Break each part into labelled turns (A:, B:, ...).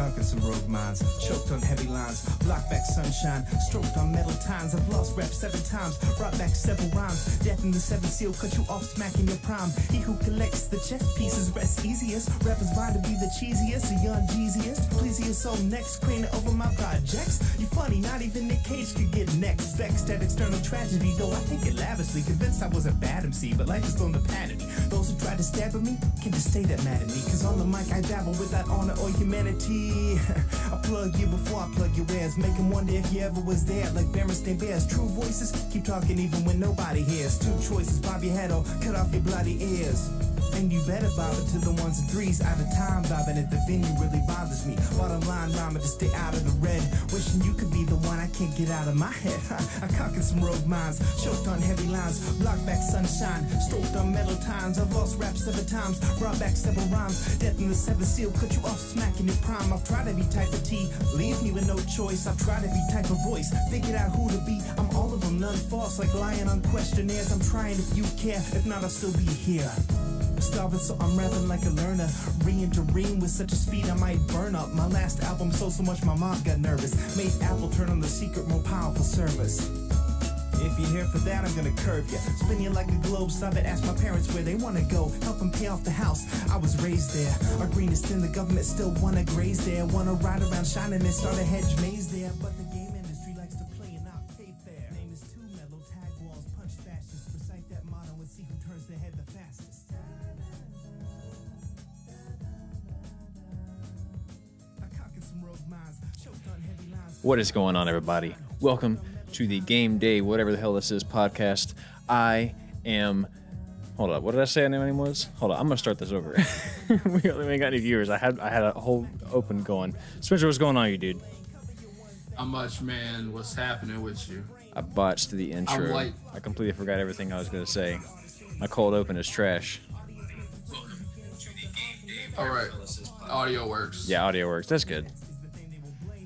A: conquered some rogue minds, choked on heavy lines, blocked back sunshine, stroked on metal tines. I've lost reps 7 times, brought back several rhymes. Death in the 7th seal, cut you off smacking your prime. He who collects the chess pieces rests easiest. Rappers vying to be the cheesiest, the young Jeeziest. Please your soul next, crane over my projects. You funny, not even Nick Cage could get next. Vexed at external tragedy, though I think it lavishly. Convinced I was a bad MC, but life is thrown the pad at me. Those who try to stab at me can just stay that mad at me. Cause on the mic I dabble without honor or humanity. I plug you before I plug your ears. Make them wonder if you ever was there. Like Berenstain Bears, true voices keep talking even when nobody hears. 2 choices, bob your head or cut off your bloody ears. And you better bob it to the 1s and 3s. Out of time, bobbing at the venue really bothers me. Bottom line, rhyming to stay out of the red. Wishing you could be the one I can't get out of my head. I conquered some rogue minds, choked on heavy lines, blocked back sunshine, stroked on metal tines. I've lost rap 7 times, brought back several rhymes. Death in the 7th seal, cut you off smacking your prime. I've tried every type of tea, leave me with no choice. I've tried every type of voice, figured out who to be. I'm all of them, none false, like lying on questionnaires. I'm trying if you care, if not I'll still be here. Starving, so I'm rapping like a learner. Ringing to ring with such a speed I might burn up. My last album sold so much my mom got nervous. Made Apple turn on the secret, more powerful service. If you're here for that, I'm gonna curve ya. Spin you like a globe, stop it, ask my parents where they wanna go. Help them pay off the house, I was raised there. Our greenest in the government still wanna graze there. Wanna ride around shining and start a hedge maze there. But the game industry likes to play and not pay fair. Name is too mellow, tag walls, punch fascists. Recite that motto and see who turns their head the fastest.
B: What is going on, everybody? Welcome to the Gameday, whatever the hell this is, podcast. I am... Hold up, what did I say my name was? Hold on, I'm going to start this over. we ain't got any viewers. I had a whole open going. Spencer, what's going on, you dude?
C: Not much, man. What's happening with you?
B: I botched the intro. I completely forgot everything I was going to say. My cold open is trash.
C: All right. Audio works.
B: Yeah, audio works. That's good.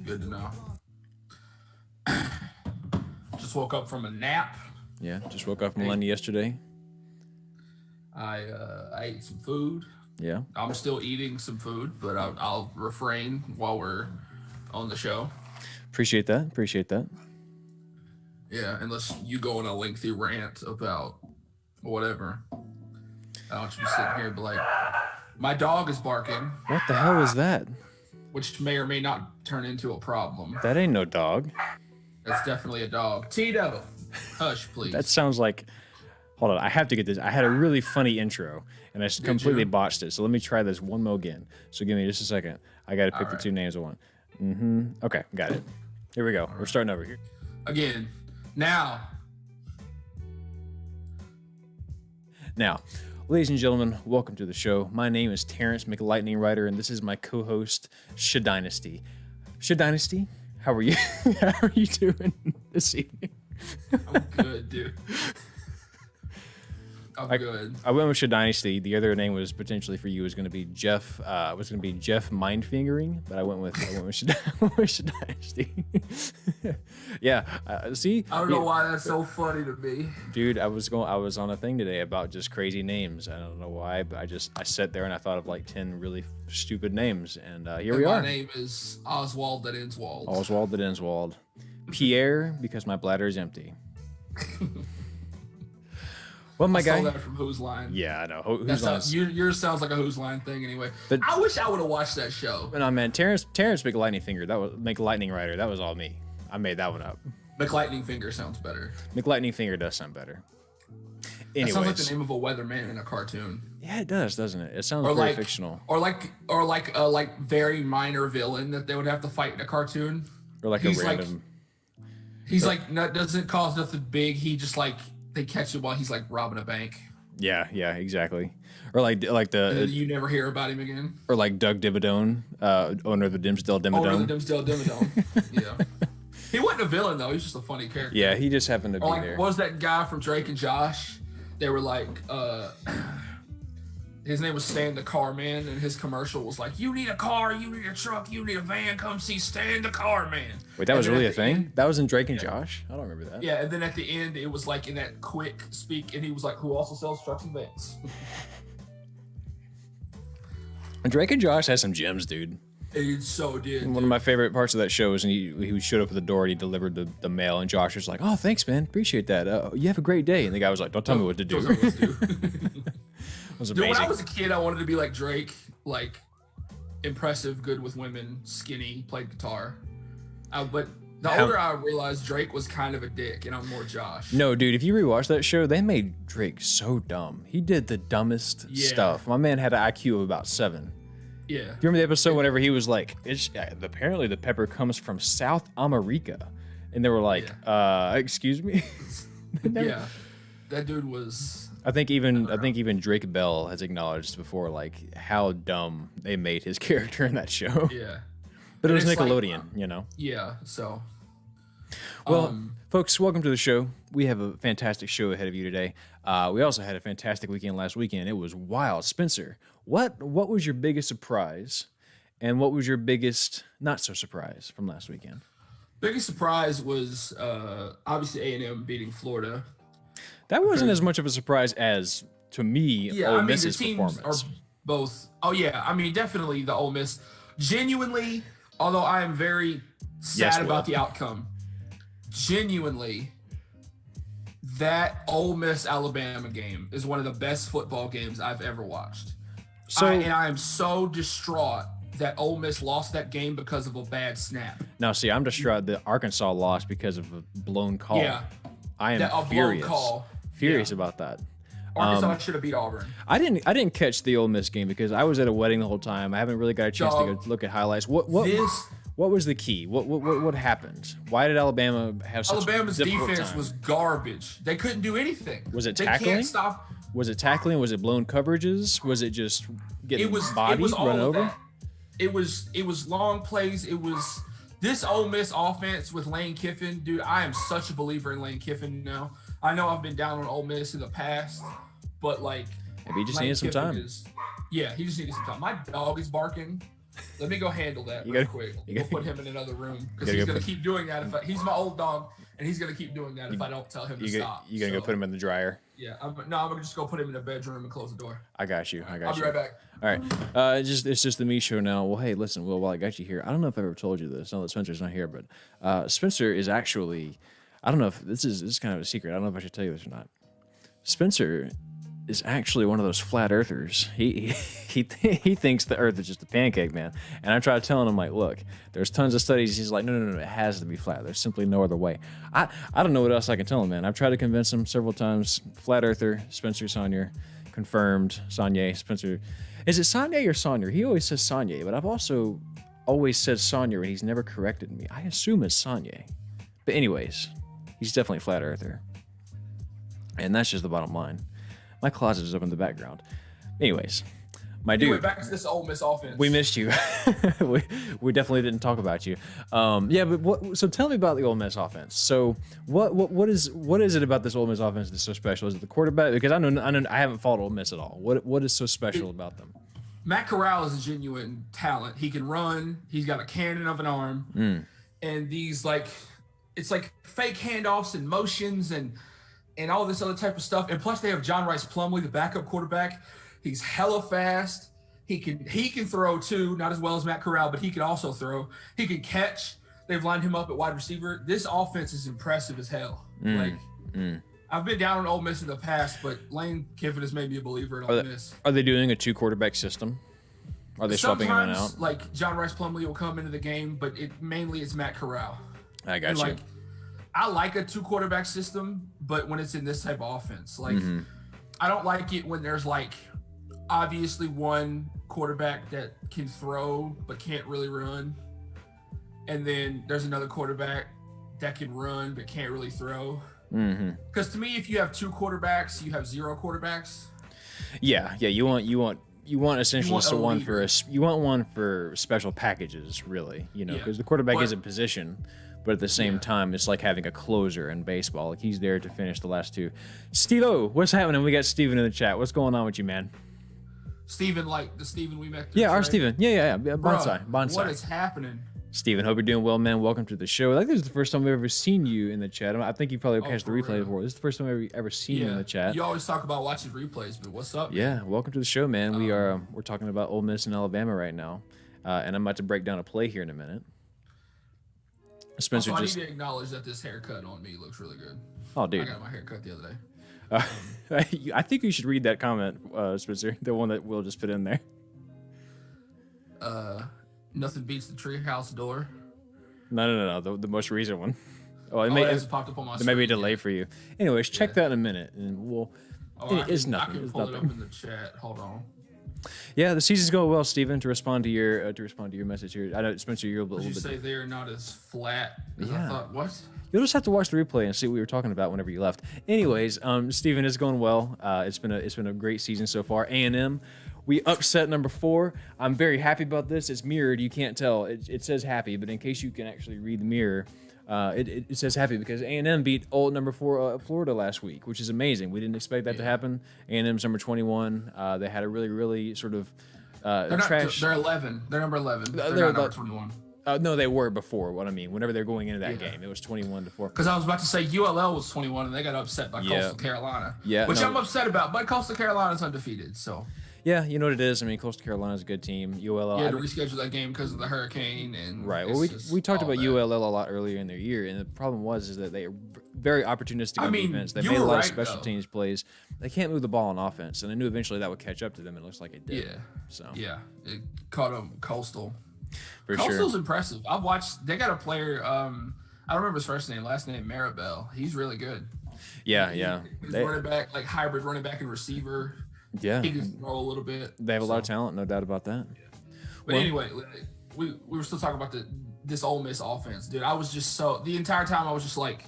C: Good to know. Just woke up from a nap.
B: Yeah, just woke up from London yesterday.
C: I ate some food.
B: Yeah.
C: I'm still eating some food, but I'll refrain while we're on the show.
B: Appreciate that.
C: Yeah, unless you go on a lengthy rant about whatever. I don't want you to be sitting here and be like, my dog is barking.
B: What the hell is that?
C: Which may or may not turn into a problem.
B: That ain't no dog.
C: That's definitely a dog. Tito, hush, please.
B: That sounds like... Hold on, I have to get this. I had a really funny intro, and I completely botched it. So let me try this one more again. So give me just a second. I got to pick the 2 names I want. Okay, got it. Here we go. We're starting over here.
C: Again. Now,
B: ladies and gentlemen, welcome to the show. My name is Terrence McLightning Rider, and this is my co-host, Shadynasty. Shadynasty, how are you? How are you doing this evening?
C: I'm good, dude. I'm good.
B: I went with Shadynasty. The other name was potentially for you was going to be Jeff. Was going to be Jeff Mindfingering, but I went with Shadynasty. Yeah. See.
C: I don't know why that's so funny to me,
B: dude. I was on a thing today about just crazy names. I don't know why, but I sat there and I thought of like 10 really stupid names, and here we are.
C: My name is Oswald that ends Wald.
B: Oswald that ends Wald. Pierre, because my bladder is empty. Well, my guy.
C: I saw that from Who's Line.
B: Yeah, I know. Who's Line?
C: Yours sounds like a Who's Line thing anyway.
B: But
C: I wish I would have watched that show.
B: No, man, Terrence McLightning Finger. That was McLightning Rider. That was all me. I made that one up.
C: McLightning Finger sounds better.
B: McLightning Finger does sound better. Anyways.
C: That sounds like the name of a weatherman in a cartoon.
B: Yeah, it does, doesn't it? It sounds very fictional.
C: Or like a very minor villain that they would have to fight in a cartoon.
B: Or like
C: he's
B: a random.
C: He's like doesn't cause nothing big. He just like they catch him while he's like robbing a bank.
B: Yeah, exactly. Or like the
C: you never hear about him again.
B: Or like Doug Dimmadome, owner of the Dimsdale Dimmadome.
C: Yeah. He wasn't a villain though. He was just a funny character.
B: Yeah, he just happened to be there.
C: What was that guy from Drake and Josh? They were like, his name was Stan the Car Man, and his commercial was like, "You need a car, you need a truck, you need a van. Come see Stan the Car Man."
B: Wait, that was really a thing? That was in Drake and Josh? I don't remember that.
C: Yeah, and then at the end, it was like in that quick speak, and he was like, "Who also sells trucks and vans."
B: And Drake and Josh has some gems, dude.
C: It so did.
B: One of my favorite parts of that show is when he showed up at the door and he delivered the mail, and Josh was like, "Oh, thanks, man, appreciate that. You have a great day." And the guy was like, "Don't tell me what to do."
C: Don't tell me what to do.
B: It was
C: Dude,
B: amazing.
C: when I was a kid, I wanted to be like Drake, like impressive, good with women, skinny, played guitar. But the older I realized, Drake was kind of a dick, and I'm more Josh.
B: No, dude, if you rewatch that show, they made Drake so dumb. He did the dumbest stuff. My man had an IQ of about 7.
C: Yeah.
B: Do you remember the episode whenever he was like, apparently the pepper comes from South America? And they were like, excuse me?
C: Yeah. That dude was...
B: I think even Drake Bell has acknowledged before, like, how dumb they made his character in that show.
C: Yeah.
B: But
C: And
B: it was
C: it's
B: Nickelodeon,
C: like,
B: you know?
C: Yeah, so...
B: Well, folks, welcome to the show. We have a fantastic show ahead of you today. We also had a fantastic weekend last weekend. It was wild. Spencer, what was your biggest surprise, and what was your biggest not so surprise from last weekend?
C: Biggest surprise was obviously A&M beating Florida.
B: That wasn't as much of a surprise as, to me, Ole Miss's
C: the teams
B: performance.
C: are both. Oh yeah, I mean definitely the Ole Miss. Genuinely, although I am very sad about the outcome. Genuinely, that Ole Miss Alabama game is one of the best football games I've ever watched. And I am so distraught that Ole Miss lost that game because of a bad snap.
B: Now, see, I'm distraught that Arkansas lost because of a blown call.
C: Yeah,
B: I am furious about that.
C: Arkansas should have beat Auburn.
B: I didn't catch the Ole Miss game because I was at a wedding the whole time. I haven't really got a chance to go look at highlights. What was the key? What happened? Why did Alabama have such
C: Alabama's
B: a difficult
C: defense
B: time?
C: was garbage. They couldn't do anything.
B: Was it
C: They
B: tackling?
C: can't stop.
B: Was it tackling? Was it blown coverages? Was it just getting bodied, run over?
C: That. It was long plays. It was this Ole Miss offense with Lane Kiffin. Dude, I am such a believer in Lane Kiffin now. I know I've been down on Ole Miss in the past, but like
B: maybe he just needed some time.
C: He just needed some time. My dog is barking. Let me go handle that real quick. We'll put him in another room because he's gonna keep doing that. He's my old dog, and he's gonna keep doing that if I don't tell him to stop.
B: You gonna go put him in the dryer?
C: Yeah, I'm gonna just go put him in the bedroom and close the door.
B: I got you.
C: I'll be right back.
B: All right. It's just the me show now. Well, hey, listen. Well, while I got you here, I don't know if I ever told you this. I know that Spencer's not here, but Spencer is actually. I don't know if this is kind of a secret. I don't know if I should tell you this or not. Spencer is actually one of those flat earthers. He thinks the Earth is just a pancake, man. And I try telling him, like, look, there's tons of studies. He's like, no, it has to be flat. There's simply no other way. I don't know what else I can tell him, man. I've tried to convince him several times. Flat earther, Spencer Saunier, confirmed. Saunier, Spencer. Is it Saunier or Saunier? He always says Saunier, but I've also always said Saunier, and he's never corrected me. I assume it's Saunier. But anyways, he's definitely flat earther. And that's just the bottom line. My closet is up in the background. Anyways, my dude.
C: Back to this Ole Miss offense.
B: We missed you. we definitely didn't talk about you. So tell me about the Ole Miss offense. So what is it about this Ole Miss offense that's so special? Is it the quarterback? Because I know I haven't followed Ole Miss at all. What is so special about them?
C: Matt Corral is a genuine talent. He can run. He's got a cannon of an arm. And these it's like fake handoffs and motions and all this other type of stuff. And plus they have John Rice Plumlee, the backup quarterback. He's hella fast. He can throw too, not as well as Matt Corral, but he can also throw. He can catch. They've lined him up at wide receiver. This offense is impressive as hell. I've been down on Ole Miss in the past, but Lane Kiffin has made me a believer in Ole Miss.
B: Are they doing a 2 quarterback system? Are they swapping him in and out?
C: Like John Rice Plumlee will come into the game, but mainly it's Matt Corral. I got you. I like a 2 quarterback system, but when it's in this type of offense, I don't like it when there's obviously one quarterback that can throw but can't really run, and then there's another quarterback that can run but can't really throw. Because to me, if you have 2 quarterbacks, you have 0 quarterbacks. Yeah.
B: You want essentially one for special packages, really. Because the quarterback is a position. But at the same time, it's like having a closer in baseball. Like he's there to finish the last 2. Steve-O, what's happening? We got Steven in the chat. What's going on with you, man?
C: Steven, the Steven we met.
B: Yeah, our Steven. Yeah. Bonsai.
C: What is happening?
B: Steven, hope you're doing well, man. Welcome to the show. I think this is the first time we've ever seen you in the chat. I think you probably catch the replay before. This is the first time I've ever seen you in the chat.
C: You always talk about watching replays, but what's up?
B: Yeah, welcome to the show, man. We're talking about Ole Miss and Alabama right now. and I'm about to break down a play here in a minute. Spencer
C: I need to acknowledge that this haircut on me looks really good.
B: Oh, dude.
C: I got my haircut the other day.
B: I think you should read that comment, Spencer, the one that we'll just put in there.
C: Nothing beats the treehouse door.
B: No. The most recent one. Oh, it
C: hasn't popped up on my
B: there may be a
C: screen
B: delay
C: yet.
B: for you. Anyways, check that in a minute, and we'll. It's nothing.
C: I can pull it up in the chat. Hold on.
B: Yeah, the season's going well, Steven. To respond to your message here, I know Spencer, you're a little
C: Did you
B: bit.
C: say they're not as flat as
B: Yeah.
C: I thought? What?
B: You'll just have to watch the replay and see what we were talking about whenever you left. Anyways, Steven, it's going well. It's been a great season so far. A&M, we upset number 4. I'm very happy about this. It's mirrored. You can't tell. It says happy, but in case you can actually read the mirror, it says happy because A&M beat old number 4 Florida last week, which is amazing. We didn't expect that to happen. A&M's number 21. They had a really sort of trash.
C: They're 11. They're number 11. They're not number 21.
B: No, they were before. What I mean, whenever they're going into that game, it was 21-4.
C: Because I was about to say ULL was 21 and they got upset by Coastal Carolina.
B: Yeah,
C: which I'm upset about. But Coastal Carolina's undefeated, so.
B: Yeah, you know what it is. I mean, Coastal Carolina's a good team. ULL.
C: You had to reschedule that game because of the hurricane and.
B: Right. Well, we talked about ULL a lot earlier in their year, and the problem is that they are very opportunistic on defense. They made a lot of special teams plays. They can't move the ball on offense, and I knew eventually that would catch up to them. And it looks like it did.
C: Yeah.
B: So.
C: Yeah, it caught them Coastal.
B: For
C: Coastal's
B: sure.
C: impressive. I've watched. They got a player. I don't remember his first name. Last name Maribel. He's really good.
B: Yeah.
C: He's running back, like hybrid running back and receiver.
B: Yeah.
C: He can throw a little bit.
B: They have a lot of talent, no doubt about that.
C: Yeah. But anyway, we were still talking about this Ole Miss offense, dude. I was just the entire time I was just like,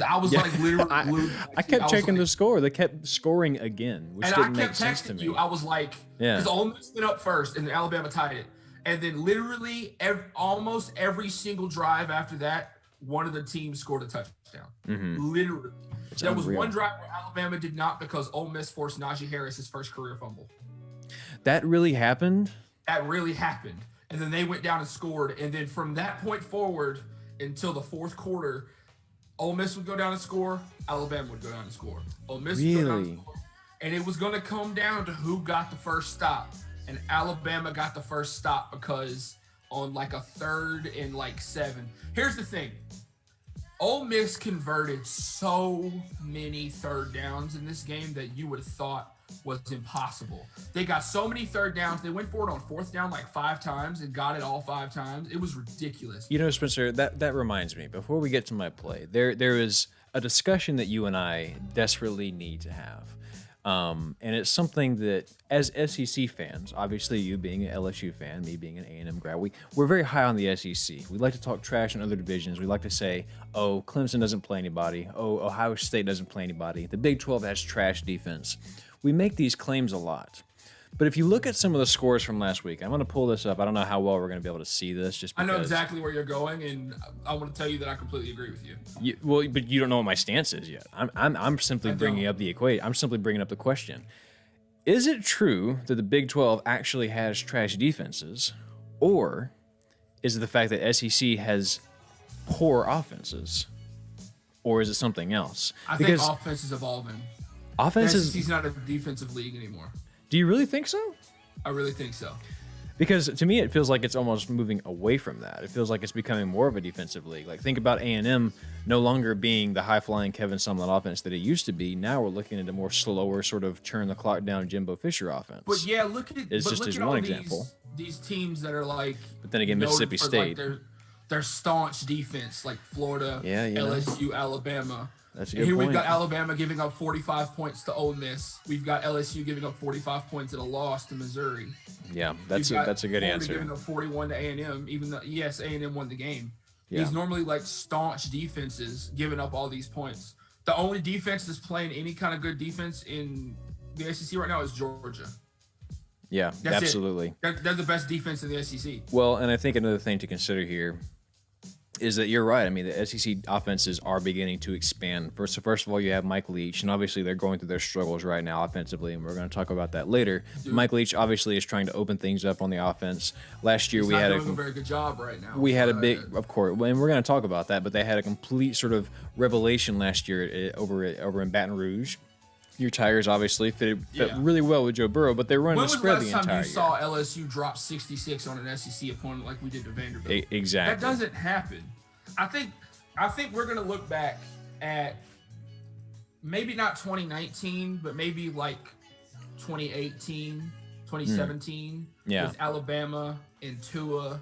C: I was like literally glued.
B: I kept checking the score. They kept scoring again, which didn't make sense to me.
C: I was like, because Ole Miss went up first and then Alabama tied it. And then literally almost every single drive after that, one of the teams scored a touchdown.
B: Mm-hmm.
C: Literally. There was one drive where Alabama did not because Ole Miss forced Najee Harris his first career fumble.
B: That really happened?
C: That really happened. And then they went down and scored. And then from that point forward until the fourth quarter, Ole Miss would go down and score. Alabama would go down and score. Ole Miss would go down and score. And it was going to come down to who got the first stop. And Alabama got the first stop because on like a 3rd and like 7. Here's the thing. Ole Miss converted so many third downs in this game that you would have thought was impossible. They got so many third downs. They went for it on 4th down like 5 times and got it all 5 times. It was ridiculous.
B: You know, Spencer, that reminds me, before we get to my play, there is a discussion that you and I desperately need to have. And it's something that, as SEC fans, obviously you being an LSU fan, me being an A&M grad, we're very high on the SEC. We like to talk trash in other divisions. We like to say, oh, Clemson doesn't play anybody. Oh, Ohio State doesn't play anybody. The Big 12 has trash defense. We make these claims a lot. But if you look at some of the scores from last week, I'm going to pull this up. I don't know how well we're going to be able to see this. Just because.
C: I know exactly where you're going, and I want to tell you that I completely agree with you.
B: Well, but you don't know what my stance is yet. I'm simply bringing up the equation. I'm simply bringing up the question. Is it true that the Big 12 actually has trash defenses, or is it the fact that SEC has poor offenses, or is it something else?
C: I think offense is evolving.
B: Offense is.
C: SEC's not a defensive league anymore.
B: Do you really think so?
C: I really think so.
B: Because to me, it feels like it's almost moving away from that. It feels like it's becoming more of a defensive league. Like, think about A&M no longer being the high-flying Kevin Sumlin offense that it used to be. Now we're looking at a more slower, sort of turn-the-clock-down Jimbo Fisher offense.
C: But yeah, look at
B: it's just as one example.
C: These teams that are like.
B: But then again, Mississippi State.
C: Like their staunch defense, like Florida, LSU, Alabama.
B: That's a good
C: point.
B: point.
C: We've got Alabama giving up 45 points to Ole Miss. We've got LSU giving up 45 points in a loss to Missouri.
B: Yeah, that's a good answer.
C: Giving up 41 to A&M, even though A&M won the game.
B: Yeah.
C: These normally like staunch defenses giving up all these points. The only defense that's playing any kind of good defense in the SEC right now is Georgia.
B: Yeah,
C: that's
B: absolutely.
C: They're the best defense in the SEC.
B: Well, and I think another thing to consider here is that you're right. I mean, the SEC offenses are beginning to expand. First of all, you have Mike Leach, and obviously they're going through their struggles right now offensively, and we're going to talk about that later. Dude. Mike Leach obviously is trying to open things up on the offense. Last year
C: we had doing a very good job right now.
B: We had a big, of course, and we're going to talk about that. But they had a complete sort of revelation last year over in Baton Rouge. Your Tigers obviously fit
C: Yeah.
B: really well with Joe Burrow, but they run
C: When
B: the
C: was the
B: spread
C: last
B: the
C: time
B: entire
C: you
B: year.
C: saw LSU drop 66 on an SEC opponent like we did to Vanderbilt?
B: Exactly.
C: That doesn't happen. I think we're gonna look back at maybe not 2019, but maybe like 2018, 2017
B: Yeah.
C: with Alabama and Tua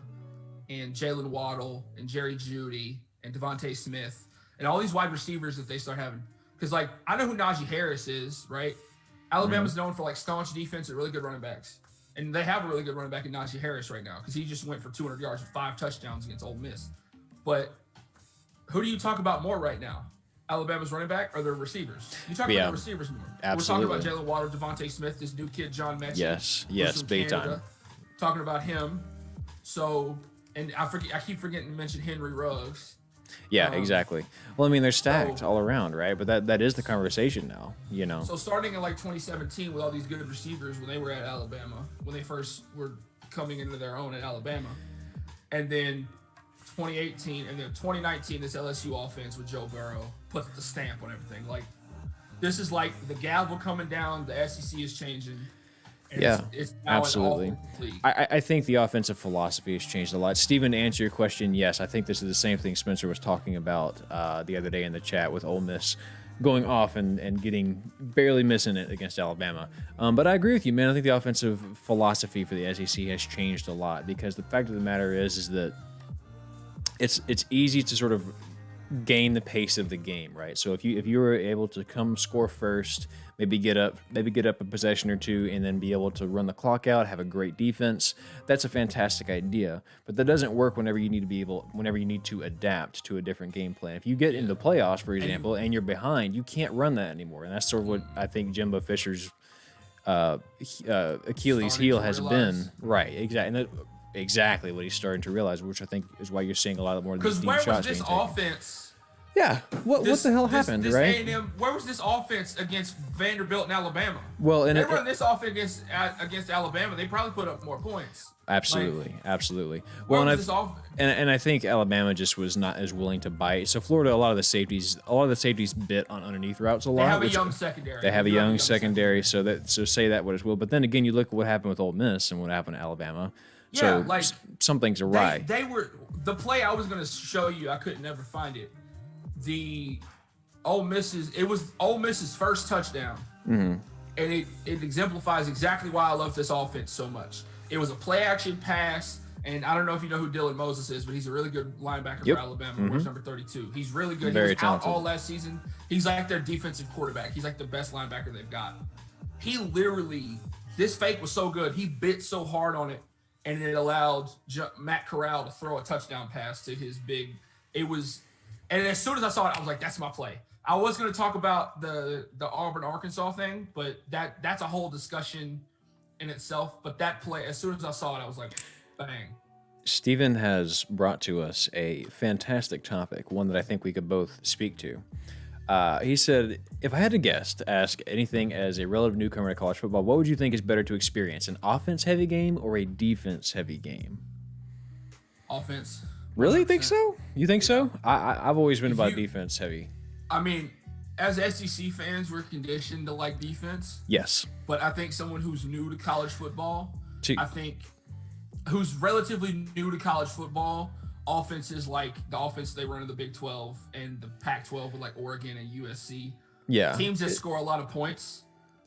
C: and Jalen Waddle and Jerry Jeudy and Devontae Smith and all these wide receivers that they start having. Because, like, I know who Najee Harris is, right? Alabama's known for, like, staunch defense and really good running backs. And they have a really good running back in Najee Harris right now because he just went for 200 yards with 5 touchdowns against Ole Miss. But who do you talk about more right now? Alabama's running back or their receivers? You talk about the receivers more.
B: Absolutely.
C: We're talking about Jalen Waddle, Devontae Smith, this new kid, John Mechie.
B: Yes, big time.
C: Talking about him. So, and I keep forgetting to mention Henry Ruggs.
B: Yeah, exactly. Well, I mean, they're stacked all around, right? But that is the conversation now, you know.
C: So starting in like 2017 with all these good receivers when they were at Alabama, when they first were coming into their own at Alabama, and then 2018 and then 2019, this LSU offense with Joe Burrow put the stamp on everything. Like, this is like the gavel coming down, the SEC is changing. And
B: Yeah,
C: it's now
B: absolutely. I think the offensive philosophy has changed a lot. Steven, to answer your question, yes, I think this is the same thing Spencer was talking about the other day in the chat with Ole Miss going off and getting barely missing it against Alabama. But I agree with you, man. I think the offensive philosophy for the SEC has changed a lot because the fact of the matter is that it's easy to sort of gain the pace of the game, right? So if you were able to come score first, maybe get up a possession or two, and then be able to run the clock out, have a great defense, that's a fantastic idea. But that doesn't work whenever you need to adapt to a different game plan. If you get into the playoffs, for example, and you're behind, you can't run that anymore. And that's sort of what I think Jimbo Fisher's Achilles heel has been. Right, exactly. And exactly what he's starting to realize, which I think is why you're seeing a lot more of these deep shots being taken.
C: Because where was this offense?
B: Yeah, what the hell happened, right?
C: A&M, where was this offense against Vanderbilt and Alabama?
B: Well, and
C: they run this offense against Alabama, they probably put up more points.
B: Absolutely. Well, and I think Alabama just was not as willing to bite. So Florida, a lot of the safeties bit on underneath routes a lot.
C: They have a young secondary.
B: They have a young secondary, so say that what it will. But then again, you look at what happened with Ole Miss and what happened to Alabama.
C: Yeah,
B: so
C: like
B: something's awry.
C: They were the play I was going to show you. I could never find it. It was Ole Miss's first touchdown, and it exemplifies exactly why I love this offense so much. It was a play action pass, and I don't know if you know who Dylan Moses is, but he's a really good linebacker for Alabama. Wears number 32. He's really good.
B: Very
C: he was
B: talented.
C: out all last season. He's like their defensive quarterback. He's like the best linebacker they've got. He literally, this fake was so good. He bit so hard on it, and it allowed Matt Corral to throw a touchdown pass to his big. And as soon as I saw it, I was like, that's my play. I was going to talk about the Auburn-Arkansas thing, but that's a whole discussion in itself. But that play, as soon as I saw it, I was like, bang.
B: Steven has brought to us a fantastic topic, one that I think we could both speak to. He said, if I had to ask anything as a relative newcomer to college football, what would you think is better to experience, an offense-heavy game or a defense-heavy game?
C: Offense.
B: Really? Think so? You think so? I've always been about defense heavy.
C: I mean, as SEC fans, we're conditioned to like defense.
B: Yes.
C: But I think someone who's new to college football, who's relatively new to college football, offense is like the offense they run in the Big 12 and the Pac-12 with like Oregon and USC.
B: Yeah.
C: Teams that score a lot of points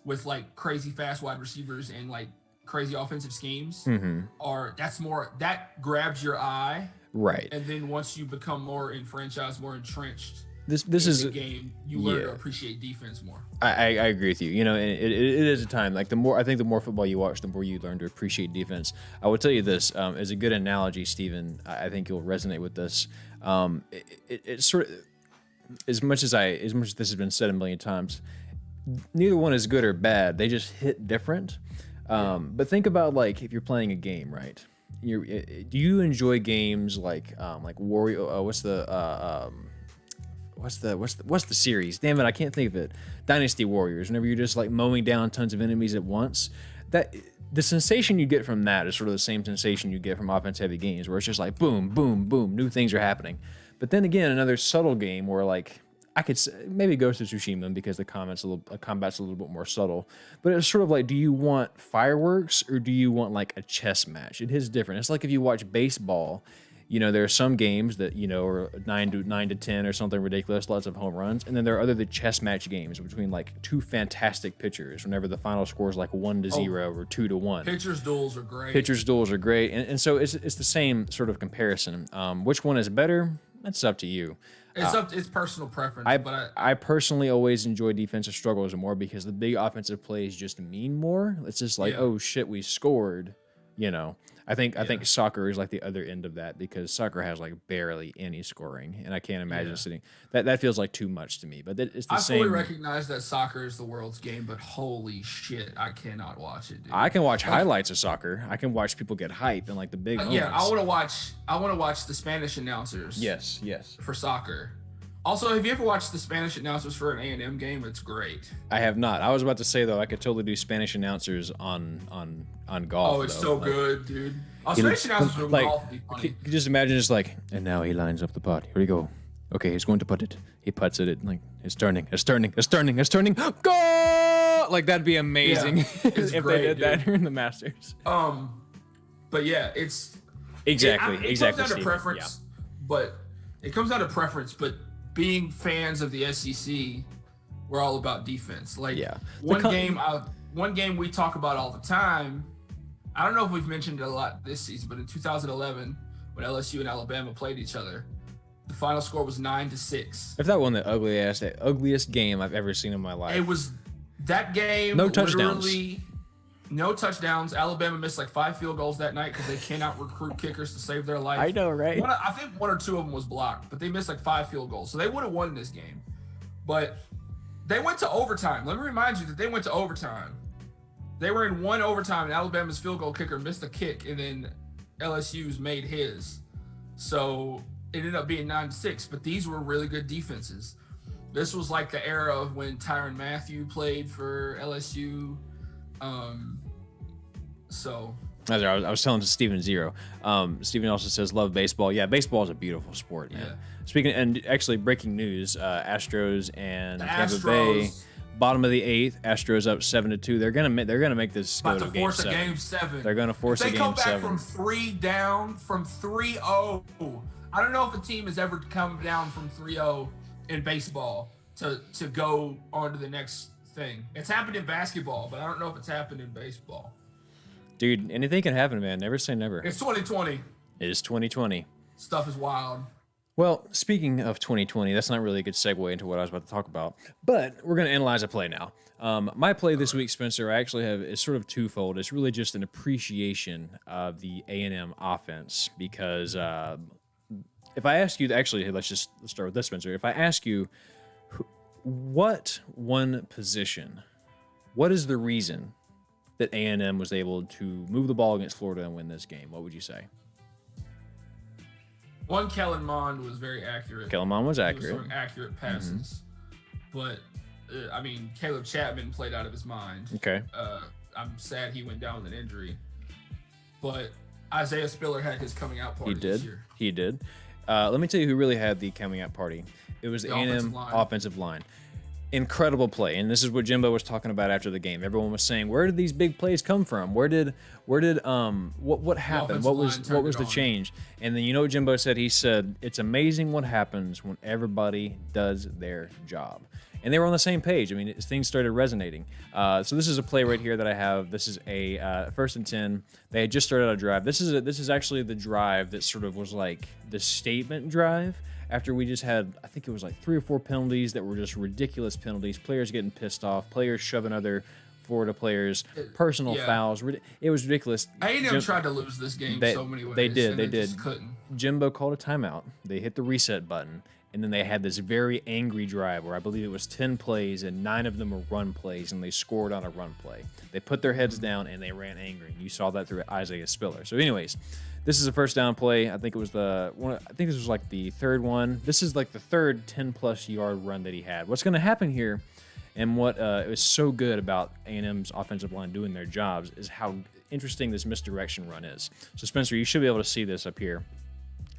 C: with like crazy fast wide receivers and like crazy offensive schemes that grabs your eye.
B: Right.
C: And then once you become more enfranchised, more entrenched
B: this
C: in
B: is
C: the game, you learn to appreciate defense more.
B: I agree with you. You know, it is a time. Like the more football you watch, the more you learn to appreciate defense. I will tell you this, as a good analogy, Steven, I think you'll resonate with this. It's sort of as much as this has been said a million times, neither one is good or bad. They just hit different. But think about like if you're playing a game, right? Do you enjoy games like Warrior? What's the series? Damn it, I can't think of it. Dynasty Warriors. Whenever you're just like mowing down tons of enemies at once, that the sensation you get from that is sort of the same sensation you get from offense-heavy games, where it's just like boom, boom, boom, new things are happening. But then again, another subtle game where like I could say, maybe Ghost of Tsushima because the combat's a little bit more subtle. But it's sort of like, do you want fireworks or do you want like a chess match? It is different. It's like if you watch baseball, you know, there are some games that, you know, are 9 to 10 or something ridiculous, lots of home runs, and then there are the chess match games between like two fantastic pitchers. Whenever the final score is like 1-0 or 2-1,
C: pitchers duels are great.
B: Pitchers duels are great, and so it's the same sort of comparison. Which one is better? That's up to you.
C: It's personal preference.
B: I personally always enjoy defensive struggles more because the big offensive plays just mean more. It's just like, oh shit, we scored. You know, I think soccer is like the other end of that because soccer has like barely any scoring, and I can't imagine sitting. That feels like too much to me. But it's the same.
C: I fully recognize that soccer is the world's game, but holy shit, I cannot watch it, dude.
B: I can watch highlights of soccer. I can watch people get hype and like the big.
C: Yeah, I want to watch the Spanish announcers.
B: Yes.
C: For soccer. Also, have you ever watched the Spanish announcers for an A&M game? It's great.
B: I have not. I was about to say though, I could totally do Spanish announcers on golf.
C: Oh, it's so good, dude. Spanish announcers for golf would be funny.
B: You just imagine just like, and now he lines up the putt. Here we go. Okay, he's going to putt it. He putts it. Like it's turning. Go! Like that'd be amazing if
C: great,
B: they did
C: dude.
B: that during the Masters.
C: But yeah, it's
B: exactly.
C: It comes down to preference, but it comes down to preference. But being fans of the SEC, we're all about defense. Like one game we talk about all the time. I don't know if we've mentioned it a lot this season, but in 2011, when LSU and Alabama played each other, the final score was 9-6.
B: If that won the ugliest game I've ever seen in my life.
C: It was that game.
B: No touchdowns.
C: No touchdowns. Alabama missed like 5 field goals that night because they cannot recruit kickers to save their life.
B: I know, right?
C: I think 1 or 2 of them was blocked, but they missed like 5 field goals. So they would have won this game. But they went to overtime. Let me remind you that they went to overtime. They were in 1 overtime, and Alabama's field goal kicker missed a kick, and then LSU's made his. So it ended up being 9-6. But these were really good defenses. This was like the era of when Tyrann Mathieu played for LSU.
B: I was telling to Steven Zero. Steven also says love baseball. Yeah, baseball is a beautiful sport, man. Yeah. Speaking and actually breaking news, Astros and Tampa Bay, bottom of the 8th. Astros up 7-2. They're gonna make this go to game 7.
C: Game 7.
B: They're gonna force a game 7.
C: They come back from 3 down, from 3-0. I don't know if a team has ever come down from 3-0 in baseball to go on to the next thing. It's happened in basketball, but I don't know if it's happened in baseball.
B: Dude, anything can happen, man. Never say never.
C: It's 2020.
B: It is 2020.
C: Stuff is wild.
B: Well, speaking of 2020, that's not really a good segue into what I was about to talk about, but we're going to analyze a play now. My play this week, Spencer, I actually have is sort of twofold. It's really just an appreciation of the A&M offense because if I ask you, actually, let's start with this, Spencer. If I ask you, what one position, what is the reason that A&M was able to move the ball against Florida and win this game? What would you say?
C: One, Kellen Mond was very accurate.
B: Kellen Mond was accurate.
C: He was throwing accurate passes. But, Caleb Chapman played out of his mind.
B: Okay.
C: I'm sad he went down with an injury. But Isaiah Spiller had his coming out party this year.
B: He did. Let me tell you who really had the coming out party. It was the A&M offensive line. Incredible play, and this is what Jimbo was talking about after the game. Everyone was saying, "Where did these big plays come from? What happened? What was the change?" And then you know what Jimbo said? He said, "It's amazing what happens when everybody does their job." And they were on the same page. I mean, things started resonating. So this is a play right here that I have. This is a 1st and 10. They had just started a drive. This is actually the drive that sort of was like the statement drive. After we just had, I think it was like 3 or 4 penalties that were just ridiculous penalties. Players getting pissed off. Players shoving other Florida players. Personal fouls. It was ridiculous.
C: A&M tried to lose this game so many ways.
B: They did.
C: Just couldn't.
B: Jimbo called a timeout. They hit the reset button. And then they had this very angry drive where I believe it was 10 plays and 9 of them were run plays, and they scored on a run play. They put their heads down and they ran angry. You saw that through Isaiah Spiller. So anyways, this is a first down play. I think it was this was like the 3rd one. This is like the 3rd 10-plus yard run that he had. What's going to happen here, and what is so good about A&M's offensive line doing their jobs, is how interesting this misdirection run is. So Spencer, you should be able to see this up here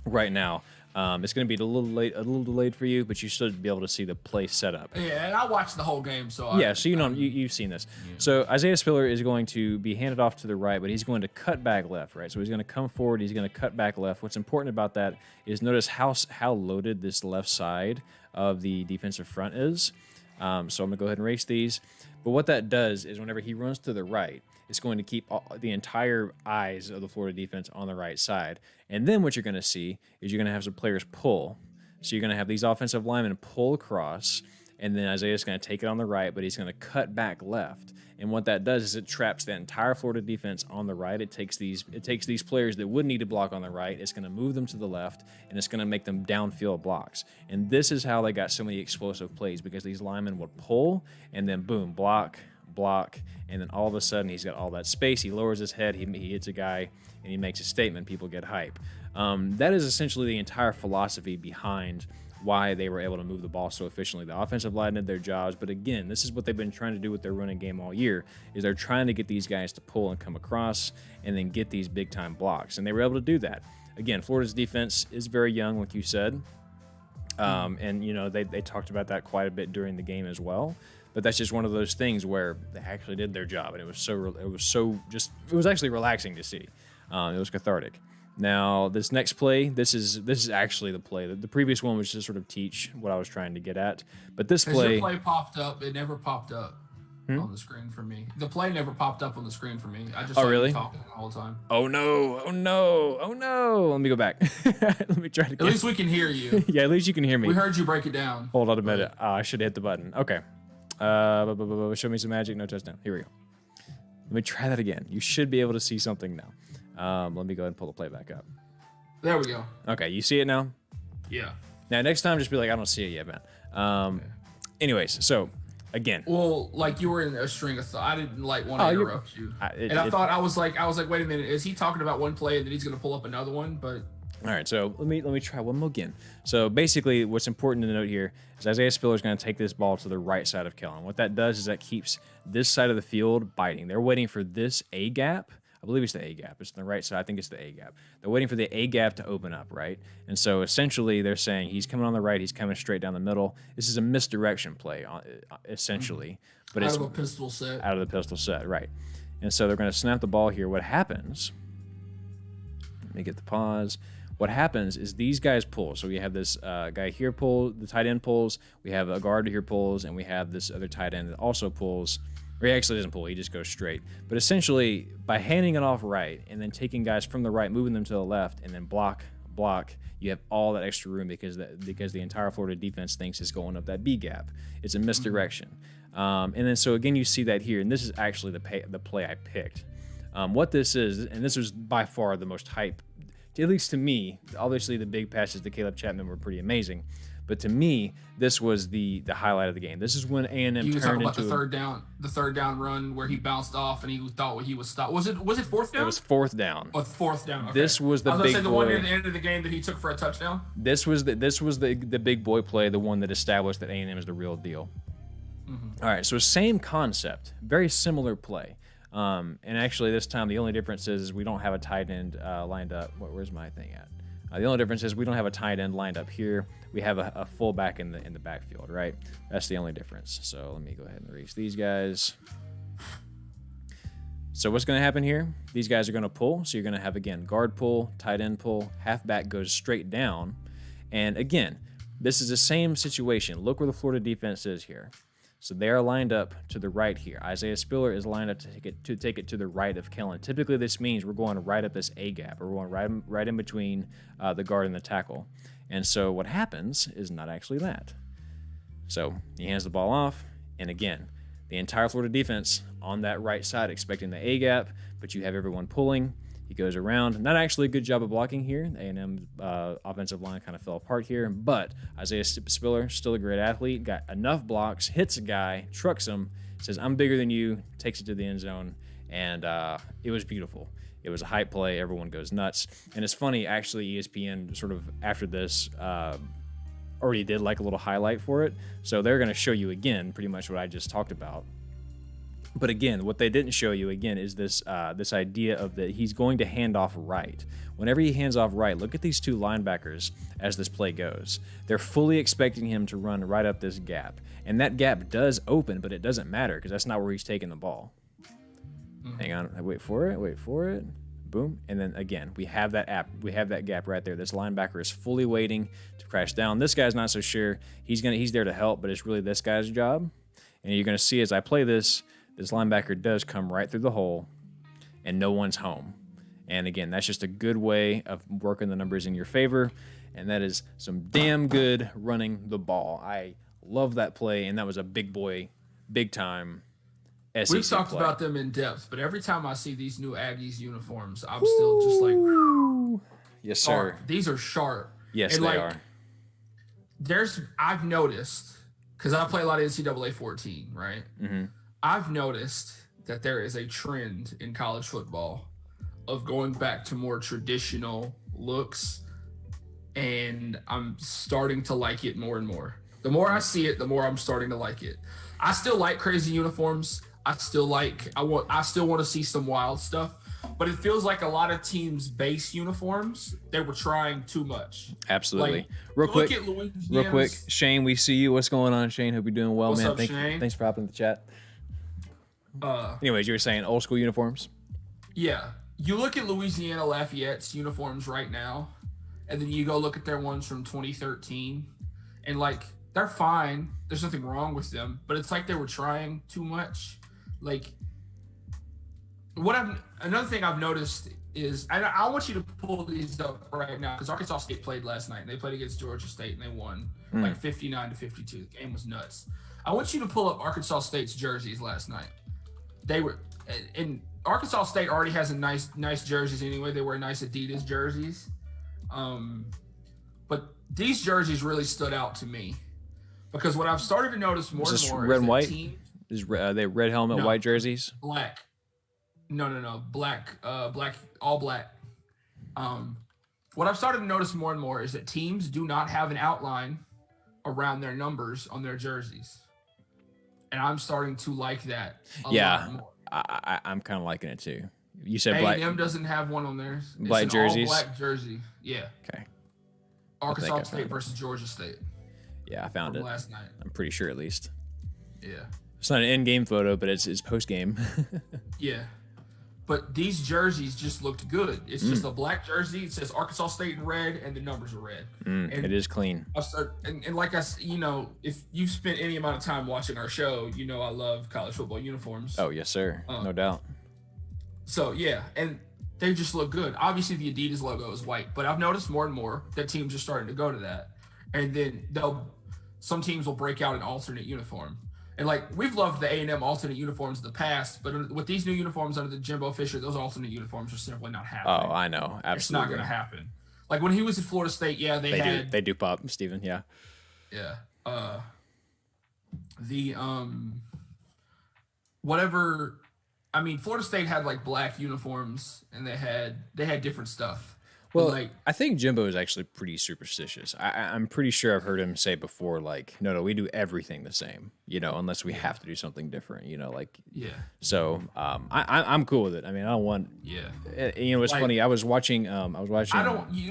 B: right now. It's going to be a little delayed for you, but you should be able to see the play setup.
C: Yeah, and I watched the whole game, so
B: so you've seen this. Yeah. So Isaiah Spiller is going to be handed off to the right, but he's going to cut back left, right? So he's going to come forward, he's going to cut back left. What's important about that is notice how loaded this left side of the defensive front is. So I'm going to go ahead and erase these. But what that does is whenever he runs to the right, it's going to keep the entire eyes of the Florida defense on the right side. And then what you're going to see is you're going to have some players pull. So you're going to have these offensive linemen pull across, and then Isaiah's going to take it on the right, but he's going to cut back left. And what that does is it traps the entire Florida defense on the right. It takes these players that would need to block on the right. It's going to move them to the left, and it's going to make them downfield blocks. And this is how they got so many explosive plays, because these linemen would pull, and then boom, block, and then all of a sudden he's got all that space. He lowers his head, he hits a guy, and he makes a statement. People get hype. That is essentially the entire philosophy behind why they were able to move the ball so efficiently. The offensive line did their jobs, but again, this is what they've been trying to do with their running game all year, is they're trying to get these guys to pull and come across and then get these big-time blocks, and they were able to do that. Again, Florida's defense is very young, like you said, and they talked about that quite a bit during the game as well. But that's just one of those things where they actually did their job, and it was actually relaxing to see. It was cathartic. Now, this next play, this is actually the play. The previous one was just sort of teach what I was trying to get at. But this play...
C: Your play popped up. It never popped up on the screen for me. The play never popped up on the screen for me. I just saw you talking the whole time.
B: Oh, no. Let me go back. Let me try to
C: At least we can hear you.
B: Yeah, at least you can hear me.
C: We heard you break it down.
B: Hold on a minute. I should have hit the button. Okay. Show me some magic. No touchdown. Here we go. Let me try that again. You should be able to see something now. Let me go ahead and pull the play back up.
C: There we go.
B: Okay, you see it now?
C: Yeah.
B: Now, next time, just be like, I don't see it yet, man. Okay. Anyways, so, again.
C: Well, like you were in a string of thought. I didn't want to interrupt you. I was like, wait a minute. Is he talking about one play and then he's going to pull up another one? But
B: all right, so let me try one more again. So basically, what's important to note here is Isaiah Spiller is going to take this ball to the right side of Kellen. What that does is that keeps this side of the field biting. They're waiting for this A gap. I believe it's the A gap. It's on the right side. I think it's the A gap. They're waiting for the A gap to open up, right? And so essentially they're saying he's coming on the right. He's coming straight down the middle. This is a misdirection play, essentially. But
C: out of a pistol set.
B: Out of the pistol set, right. And so they're going to snap the ball here. What happens, let me get the pause. What happens is these guys pull. So we have this guy here pull, the tight end pulls. We have a guard here pulls, and we have this other tight end that also pulls. Or he actually doesn't pull, he just goes straight. But essentially, by handing it off right and then taking guys from the right, moving them to the left, and then block, you have all that extra room because the entire Florida defense thinks it's going up that B gap. It's a misdirection. And then so again, you see that here, and this is actually the play I picked. What this is, and this was by far the most hype, at least to me. Obviously, the big passes to Caleb Chapman were pretty amazing. But to me, this was the highlight of the game. This is when A&M turned into... You talking about
C: the third down run where he bounced off and he thought he was stopped. Was it fourth down?
B: It was fourth down.
C: Oh, fourth down. Okay.
B: This was the big boy.
C: I was going to say the one near the end of the game that he took for a touchdown.
B: This was the big boy play, the one that established that A&M is the real deal. Mm-hmm. All right, so same concept, very similar play. And actually, this time the only difference is we don't have a tight end lined up. Where's my thing at? The only difference is we don't have a tight end lined up here. We have a fullback in the backfield, right? That's the only difference. So let me go ahead and erase these guys. So what's going to happen here? These guys are going to pull. So you're going to have, again, guard pull, tight end pull, halfback goes straight down. And again, this is the same situation. Look where the Florida defense is here. So they are lined up to the right here. Isaiah Spiller is lined up to take it to the right of Kellen. Typically, this means we're going right up this A gap, or we're going right in between the guard and the tackle. And so what happens is not actually that. So he hands the ball off, and again, the entire Florida defense on that right side expecting the A gap, but you have everyone pulling. He goes around. Not actually a good job of blocking here. A&M's offensive line kind of fell apart here, but Isaiah Spiller, still a great athlete, got enough blocks, hits a guy, trucks him, says, I'm bigger than you, takes it to the end zone, and it was beautiful. It was a hype play. Everyone goes nuts. And it's funny, actually, ESPN sort of after this already did like a little highlight for it, so they're going to show you again pretty much what I just talked about. But again, what they didn't show you again is this this idea of that he's going to hand off right. Whenever he hands off right, look at these two linebackers as this play goes. They're fully expecting him to run right up this gap. And that gap does open, but it doesn't matter because that's not where he's taking the ball. Hang on, wait for it. Boom. And then again, we have that gap right there. This linebacker is fully waiting to crash down. This guy's not so sure. He's there to help, but it's really this guy's job. And you're going to see as I play this linebacker does come right through the hole and no one's home. And again, that's just a good way of working the numbers in your favor. And that is some damn good running the ball. I love that play. And that was a big time SEC
C: We've talked
B: play.
C: about them in depth, but every time I see these new Aggies uniforms, I'm still just like,
B: yes, sir.
C: These are sharp.
B: Yes,
C: and
B: they are.
C: I've noticed, because I play a lot of NCAA 14, right?
B: Mm-hmm.
C: I've noticed that there is a trend in college football of going back to more traditional looks, and I'm starting to like it more and more. The more I see it, the more I'm starting to like it. I still like crazy uniforms. I still want to see some wild stuff, but it feels like a lot of teams' base uniforms, they were trying too much.
B: Absolutely.
C: Like,
B: Real quick,
C: Louisiana's-
B: Shane, we see you. What's going on, Shane? Hope you're doing well,
C: What's
B: man.
C: up, Shane?
B: Thanks for hopping in the chat. Anyways, you were saying old school uniforms?
C: Yeah. You look at Louisiana Lafayette's uniforms right now, and then you go look at their ones from 2013, and like, they're fine. There's nothing wrong with them, but it's like they were trying too much. Like, another thing I've noticed is, I want you to pull these up right now, because Arkansas State played last night, and they played against Georgia State, and they won like 59-52. The game was nuts. I want you to pull up Arkansas State's jerseys last night. They were, and Arkansas State already has a nice jerseys anyway. They wear nice Adidas jerseys. But these jerseys really stood out to me, because what I've started to notice more and more
B: red
C: is
B: and
C: that
B: white?
C: teams,
B: Are they red helmet, white jerseys?
C: black. No. Black, all black. What I've started to notice more and more is that teams do not have an outline around their numbers on their jerseys. And I'm starting to like that a lot more.
B: I'm kind of liking it too. You said
C: A&M doesn't have one on theirs. It's
B: black
C: an
B: jerseys?
C: all black jersey. Yeah.
B: Okay.
C: Arkansas
B: I
C: State versus Georgia State
B: Yeah, I found
C: from
B: it.
C: last night.
B: I'm pretty sure at least.
C: Yeah.
B: It's not an in-game photo, but it's post-game.
C: Yeah. But these jerseys just looked good. It's just a black jersey. It says Arkansas State in red, and the numbers are red. And
B: It is clean.
C: and like if you've spent any amount of time watching our show, you know I love college football uniforms.
B: Oh, yes, sir. No doubt.
C: So, yeah, and they just look good. Obviously, the Adidas logo is white, but I've noticed more and more that teams are starting to go to that. And then some teams will break out an alternate uniform. And, like, we've loved the A&M alternate uniforms in the past, but with these new uniforms under the Jimbo Fisher, those alternate uniforms are simply not happening.
B: Oh, I know. Absolutely.
C: It's not going to happen. Like, when he was at Florida State, yeah,
B: They do pop, Steven, yeah.
C: Yeah. Whatever. I mean, Florida State had like black uniforms, and they had different stuff.
B: Well,
C: like,
B: I think Jimbo is actually pretty superstitious. I'm pretty sure I've heard him say before, like, no, we do everything the same, unless we have to do something different, like.
C: Yeah.
B: So I'm cool with it. I mean, I don't want.
C: Yeah.
B: It's
C: Like,
B: funny. I was watching.
C: You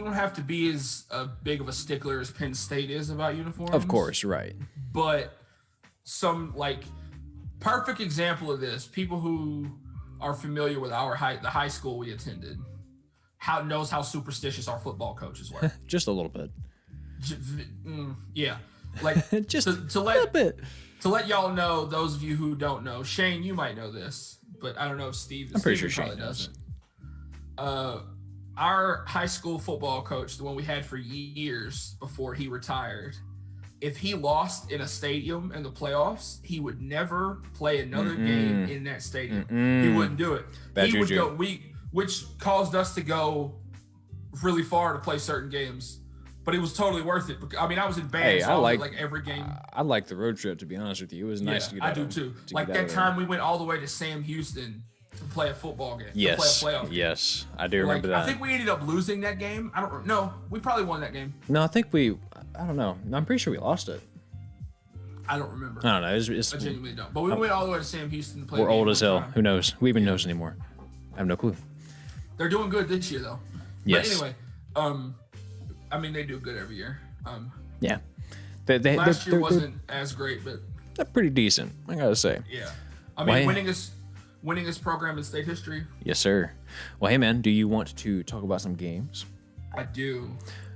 C: don't have to be as big of a stickler as Penn State is about uniforms.
B: Of course, right.
C: But some like perfect example of this, people who are familiar with the high school we attended, knows how superstitious our football coaches were.
B: Just a little bit.
C: Yeah, like
B: Just
C: to
B: a little bit.
C: To let y'all know, those of you who don't know, Shane, you might know this, but I don't know if Steve.
B: I'm pretty
C: Steven
B: sure
C: probably
B: Shane knows.
C: doesn't. Our high school football coach, the one we had for years before he retired, if he lost in a stadium in the playoffs, he would never play another game in that stadium. He wouldn't do it.
B: Bad
C: he
B: juju.
C: would go. Which caused us to go really far to play certain games, but it was totally worth it. I mean, I was in band,
B: Hey,
C: so
B: I
C: I was
B: like-
C: at, like every game.
B: I like the road trip, to be honest with you. It was nice to get
C: I
B: out
C: do
B: of-
C: too.
B: to
C: Like
B: get out
C: that
B: of there.
C: time we went all the way to Sam Houston to play a football game.
B: Yes.
C: To play a playoff game.
B: Yes. I do
C: Like,
B: remember that.
C: I think we ended up losing that game. I don't know. We probably won that game.
B: No, I think I don't know. No, I'm pretty sure we lost it.
C: I don't remember.
B: I don't know. It's
C: I genuinely don't. But we went all the way to Sam Houston to play.
B: We're old as hell.
C: Time.
B: Who knows? Who even knows anymore? I have no clue.
C: They're doing good this year, though.
B: Yes.
C: But anyway, I mean, they do good every year.
B: Yeah.
C: Last year wasn't as great, but
B: they're pretty decent, I gotta say.
C: yeah. I mean, winning this program in state history.
B: Yes, sir. Well, hey, man, do you want to talk about some games?
C: I do.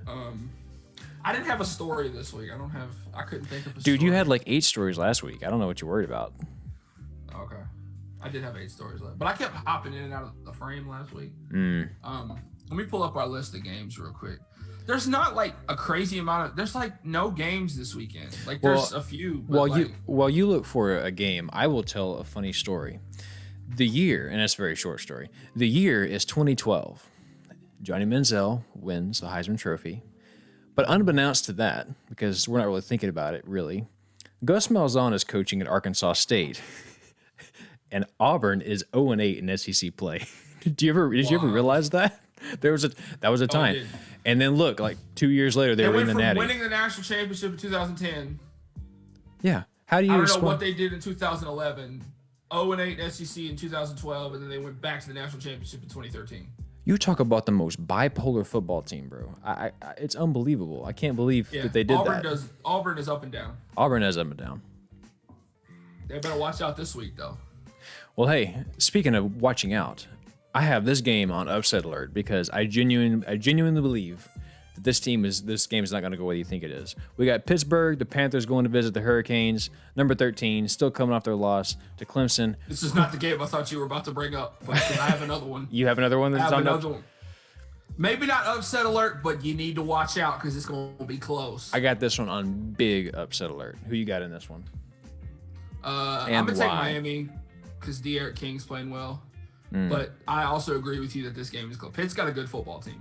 C: I didn't have a story this week. I couldn't think of a story.
B: Dude, you had like 8 stories last week. I don't know what you're worried about.
C: Okay. I did have 8 stories left, but I kept hopping in and out of the frame last week. Let me pull up our list of games real quick. There's not like a crazy amount of. There's like no games this weekend. Like there's a few. But
B: while you look for a game, I will tell a funny story. The year, and it's a very short story. The year is 2012. Johnny Manziel wins the Heisman Trophy, but unbeknownst to that, because we're not really thinking about it, really, Gus Malzahn is coaching at Arkansas State, and Auburn is 0-8 in SEC play. Did you ever realize that? That was a time. And then look, like 2 years later, they were in the Natty.
C: Winning the national championship in 2010.
B: Yeah. How do you?
C: I don't know what they did in 2011. 0-8 SEC in 2012, and then they went back to the national championship in 2013.
B: You talk about the most bipolar football team, bro. It's unbelievable. I can't believe that they did that.
C: Auburn is up and down.
B: Auburn is up and down.
C: They better watch out this week, though.
B: Well, hey, speaking of watching out, I have this game on upset alert because I genuinely believe that this game is not going to go the way you think it is. We got Pittsburgh, the Panthers going to visit the Hurricanes, number 13, still coming off their loss to Clemson.
C: This is not the game I thought you were about to bring up, but I have another one.
B: You have another one that's on
C: another one. Maybe not upset alert, but you need to watch out because it's going to be close.
B: I got this one on big upset alert. Who you got in this one?
C: I'm going to take Miami because De'Aaron King's playing well. But I also agree with you that this game is close. Pitt's got a good football team.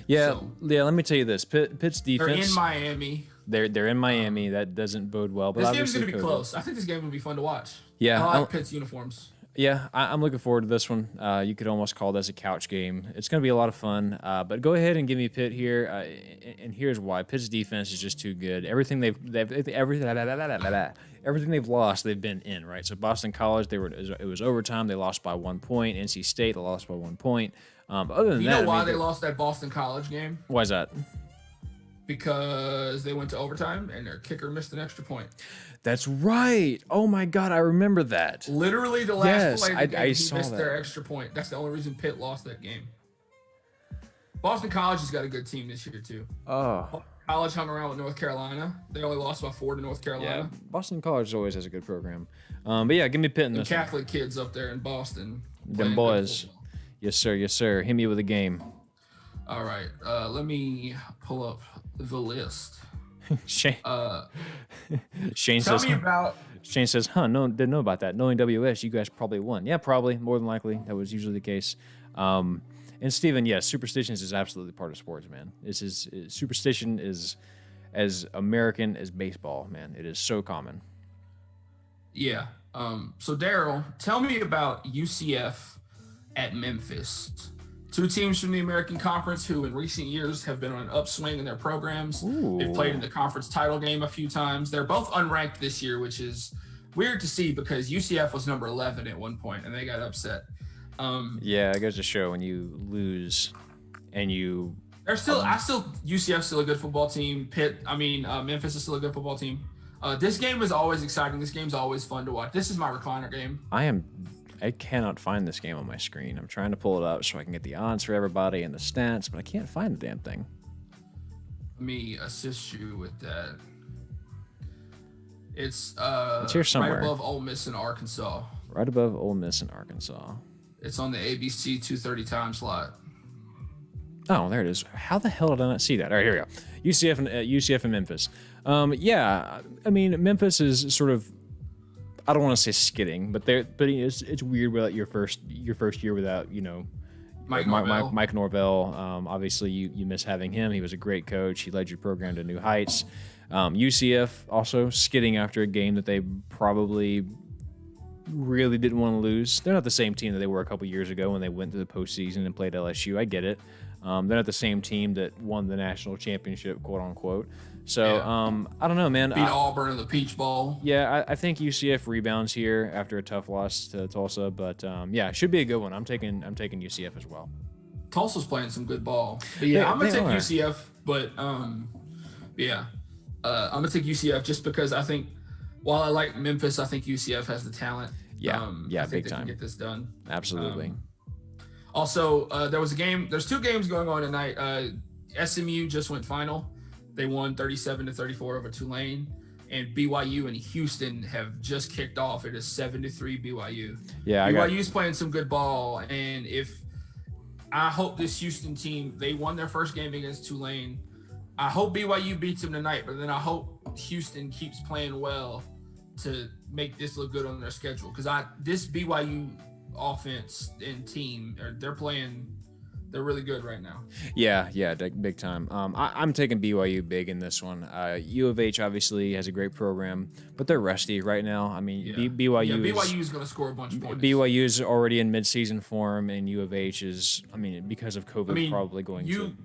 B: Let me tell you this. Pitt's defense.
C: They're in Miami.
B: They're in Miami. That doesn't bode well. But
C: this game's going to be close. I think this game will be fun to watch.
B: Yeah.
C: I like Pitt's uniforms.
B: Yeah, I'm looking forward to this one. You could almost call this a couch game. It's going to be a lot of fun. But go ahead and give me Pitt here. And here's why. Pitt's defense is just too good. Everything they've lost, they've been in, right? So Boston College, it was overtime. They lost by 1 point. NC State, they lost by 1 point. Other than
C: you know why they lost that Boston College game?
B: Why is that?
C: Because they went to overtime and their kicker missed an extra point.
B: That's right. Oh my God, I remember that.
C: Literally the last play of the game, he missed
B: that.
C: their extra point. That's the only reason Pitt lost that game. Boston College has got a good team this year too.
B: Oh.
C: College hung around with North Carolina. They only lost by 4 to North Carolina.
B: Yeah, Boston College always has a good program. But yeah, give me Pitt in this
C: Catholic kids up there in Boston.
B: Them boys. Yes, sir. Yes, sir. Hit me with a game.
C: All right. Let me pull up the list.
B: Shane
C: tell me about.
B: Shane says, no, didn't know about that. Knowing WS, you guys probably won. Yeah, probably. More than likely. That was usually the case. And Steven, yes, superstitions is absolutely part of sports, man. Superstition is as American as baseball, man. It is so common.
C: Yeah. So Daryl, tell me about UCF at Memphis. 2 teams from the American Conference who in recent years have been on an upswing in their programs.
B: Ooh.
C: They've played in the conference title game a few times. They're both unranked this year, which is weird to see because UCF was number 11 at one point and they got upset.
B: Yeah, it goes to show when you lose and you.
C: UCF's still a good football team. Memphis is still a good football team. This game is always exciting. This game's always fun to watch. This is my recliner game.
B: I cannot find this game on my screen. I'm trying to pull it up so I can get the odds for everybody and the stats, but I can't find the damn thing.
C: Let me assist you with that. It's
B: here somewhere.
C: Right above Ole Miss in Arkansas.
B: Right above Ole Miss in Arkansas.
C: It's on the ABC 2:30 time slot.
B: Oh, there it is. How the hell did I not see that? All right, here we go. UCF and Memphis. Yeah, I mean, Memphis is sort of, I don't want to say skidding, but it's weird without your first year without,
C: Mike Norvell.
B: Mike Norvell. Obviously, you miss having him. He was a great coach. He led your program to new heights. UCF also skidding after a game that they probably really didn't want to lose. They're not the same team that they were a couple years ago when they went to the postseason and played LSU. I get it. They're not the same team that won the national championship, quote unquote. So I don't know, man.
C: Beat Auburn in the Peach Bowl.
B: Yeah, I think UCF rebounds here after a tough loss to Tulsa, but yeah, it should be a good one. I'm taking UCF as well.
C: Tulsa's playing some good ball. But yeah, I'm gonna take UCF, but yeah, I'm gonna take UCF just because I think while I like Memphis, I think UCF has the talent.
B: Yeah,
C: I think
B: big
C: they
B: time.
C: Can get this done.
B: Absolutely.
C: Also, there was a game. There's 2 games going on tonight. SMU just went final. They won 37-34 over Tulane, and BYU and Houston have just kicked off. It is 7-3 BYU.
B: Yeah,
C: BYU's playing some good ball, and I hope this Houston team, they won their first game against Tulane. I hope BYU beats them tonight, but then I hope Houston keeps playing well to make this look good on their schedule. Because this BYU offense and team, they're really good right now.
B: Yeah, big time. I'm taking BYU big in this one. U of H obviously has a great program, but they're rusty right now. I mean, BYU
C: is going to score a bunch of points.
B: BYU is already in midseason form, and U of H is, because of COVID, probably going to.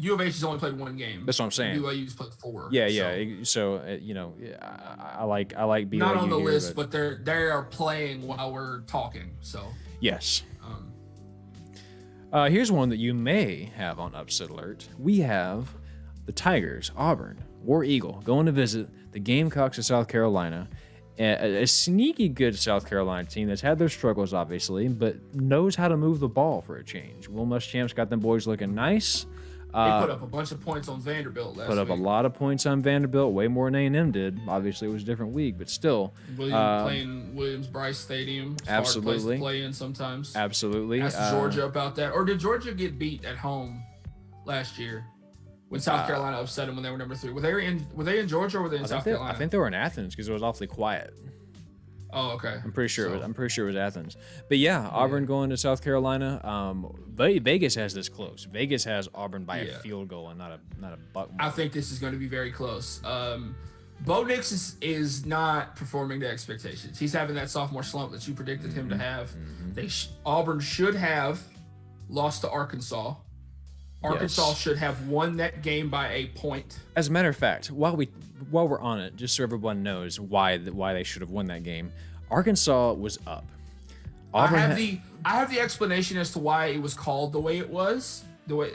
C: U of H has only played 1 game.
B: That's what I'm saying.
C: BYU's played 4.
B: Yeah. So I like BYU.
C: Not on the list, but they are playing while we're talking. So
B: yes. Here's one that you may have on upset alert. We have the Tigers, Auburn, War Eagle, going to visit the Gamecocks of South Carolina. A sneaky good South Carolina team that's had their struggles, obviously, but knows how to move the ball for a change. Will Muschamp's got them boys looking nice.
C: They put up a bunch of points on Vanderbilt last week.
B: Put up a lot of points on Vanderbilt, way more than A&M did. Obviously, it was a different week, but still.
C: Playing Williams-Brice Stadium. It's
B: absolutely.
C: Hard place to play in sometimes.
B: Absolutely.
C: Ask Georgia about that. Or did Georgia get beat at home last year when South Carolina upset them when they were number 3? Were they in Georgia or were they in South Carolina?
B: I think they were in Athens because it was awfully quiet.
C: Oh, okay.
B: I'm pretty sure it was Athens. But yeah, Auburn going to South Carolina. Vegas has this close. Vegas has Auburn by a field goal and not a buck.
C: I think this is going to be very close. Bo Nix is not performing to expectations. He's having that sophomore slump that you predicted him to have. Auburn should have lost to Arkansas. Arkansas should have won that game by a point.
B: As a matter of fact, while we're on it, just so everyone knows why they should have won that game, Arkansas was up.
C: I have the explanation as to why it was called the way it was,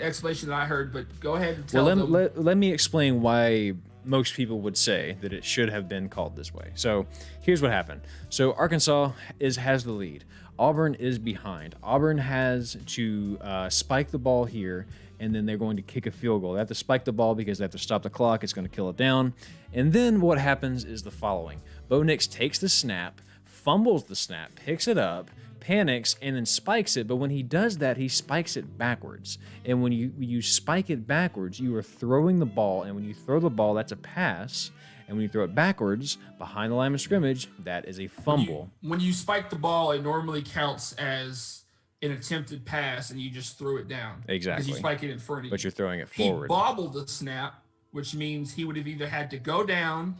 C: explanation that I heard. But go ahead and tell them.
B: Let me explain why most people would say that it should have been called this way. So here's what happened. So Arkansas has the lead. Auburn is behind. Auburn has to spike the ball here, and then they're going to kick a field goal. They have to spike the ball because they have to stop the clock. It's going to kill it down. And then what happens is the following. Bo Nix takes the snap, fumbles the snap, picks it up, panics, and then spikes it. But when he does that, he spikes it backwards. And when you spike it backwards, you are throwing the ball. And when you throw the ball, that's a pass. And when you throw it backwards, behind the line of scrimmage, that is a fumble.
C: When you spike the ball, it normally counts as an attempted pass, and you just threw it down.
B: Exactly.
C: Because you spike it in front of you.
B: But you're throwing it forward.
C: He bobbled the snap, which means he would have either had to go down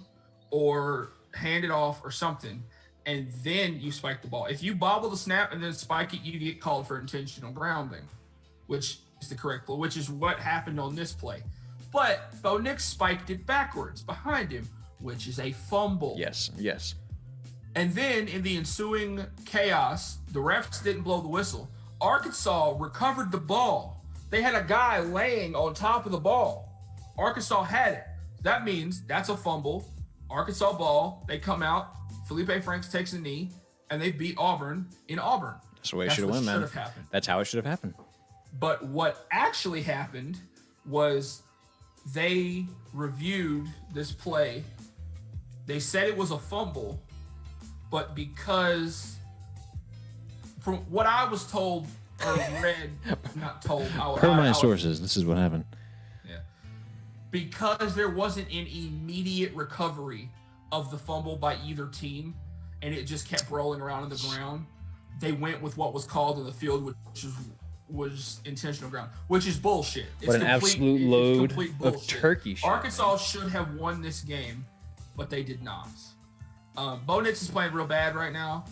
C: or hand it off or something, and then you spike the ball. If you bobble the snap and then spike it, you get called for intentional grounding, which is the correct play, which is what happened on this play. But Bo Nix spiked it backwards behind him, which is a fumble.
B: Yes.
C: And then in the ensuing chaos, the refs didn't blow the whistle. Arkansas recovered the ball. They had a guy laying on top of the ball. Arkansas had it. That means that's a fumble. Arkansas ball. They come out. Felipe Franks takes a knee, and they beat Auburn in Auburn.
B: That's the way it should have went, man. That's how it should have happened.
C: But what actually happened was they reviewed this play. They said it was a fumble, but because from what I was told or read, not told.
B: Per my sources, this is what happened.
C: Yeah. Because there wasn't an immediate recovery of the fumble by either team, and it just kept rolling around on the ground, they went with what was called in the field, which was intentional ground, which is bullshit.
B: What an absolute load of turkey shit.
C: Arkansas should have won this game, but they did not. Bo Nix is playing real bad right now.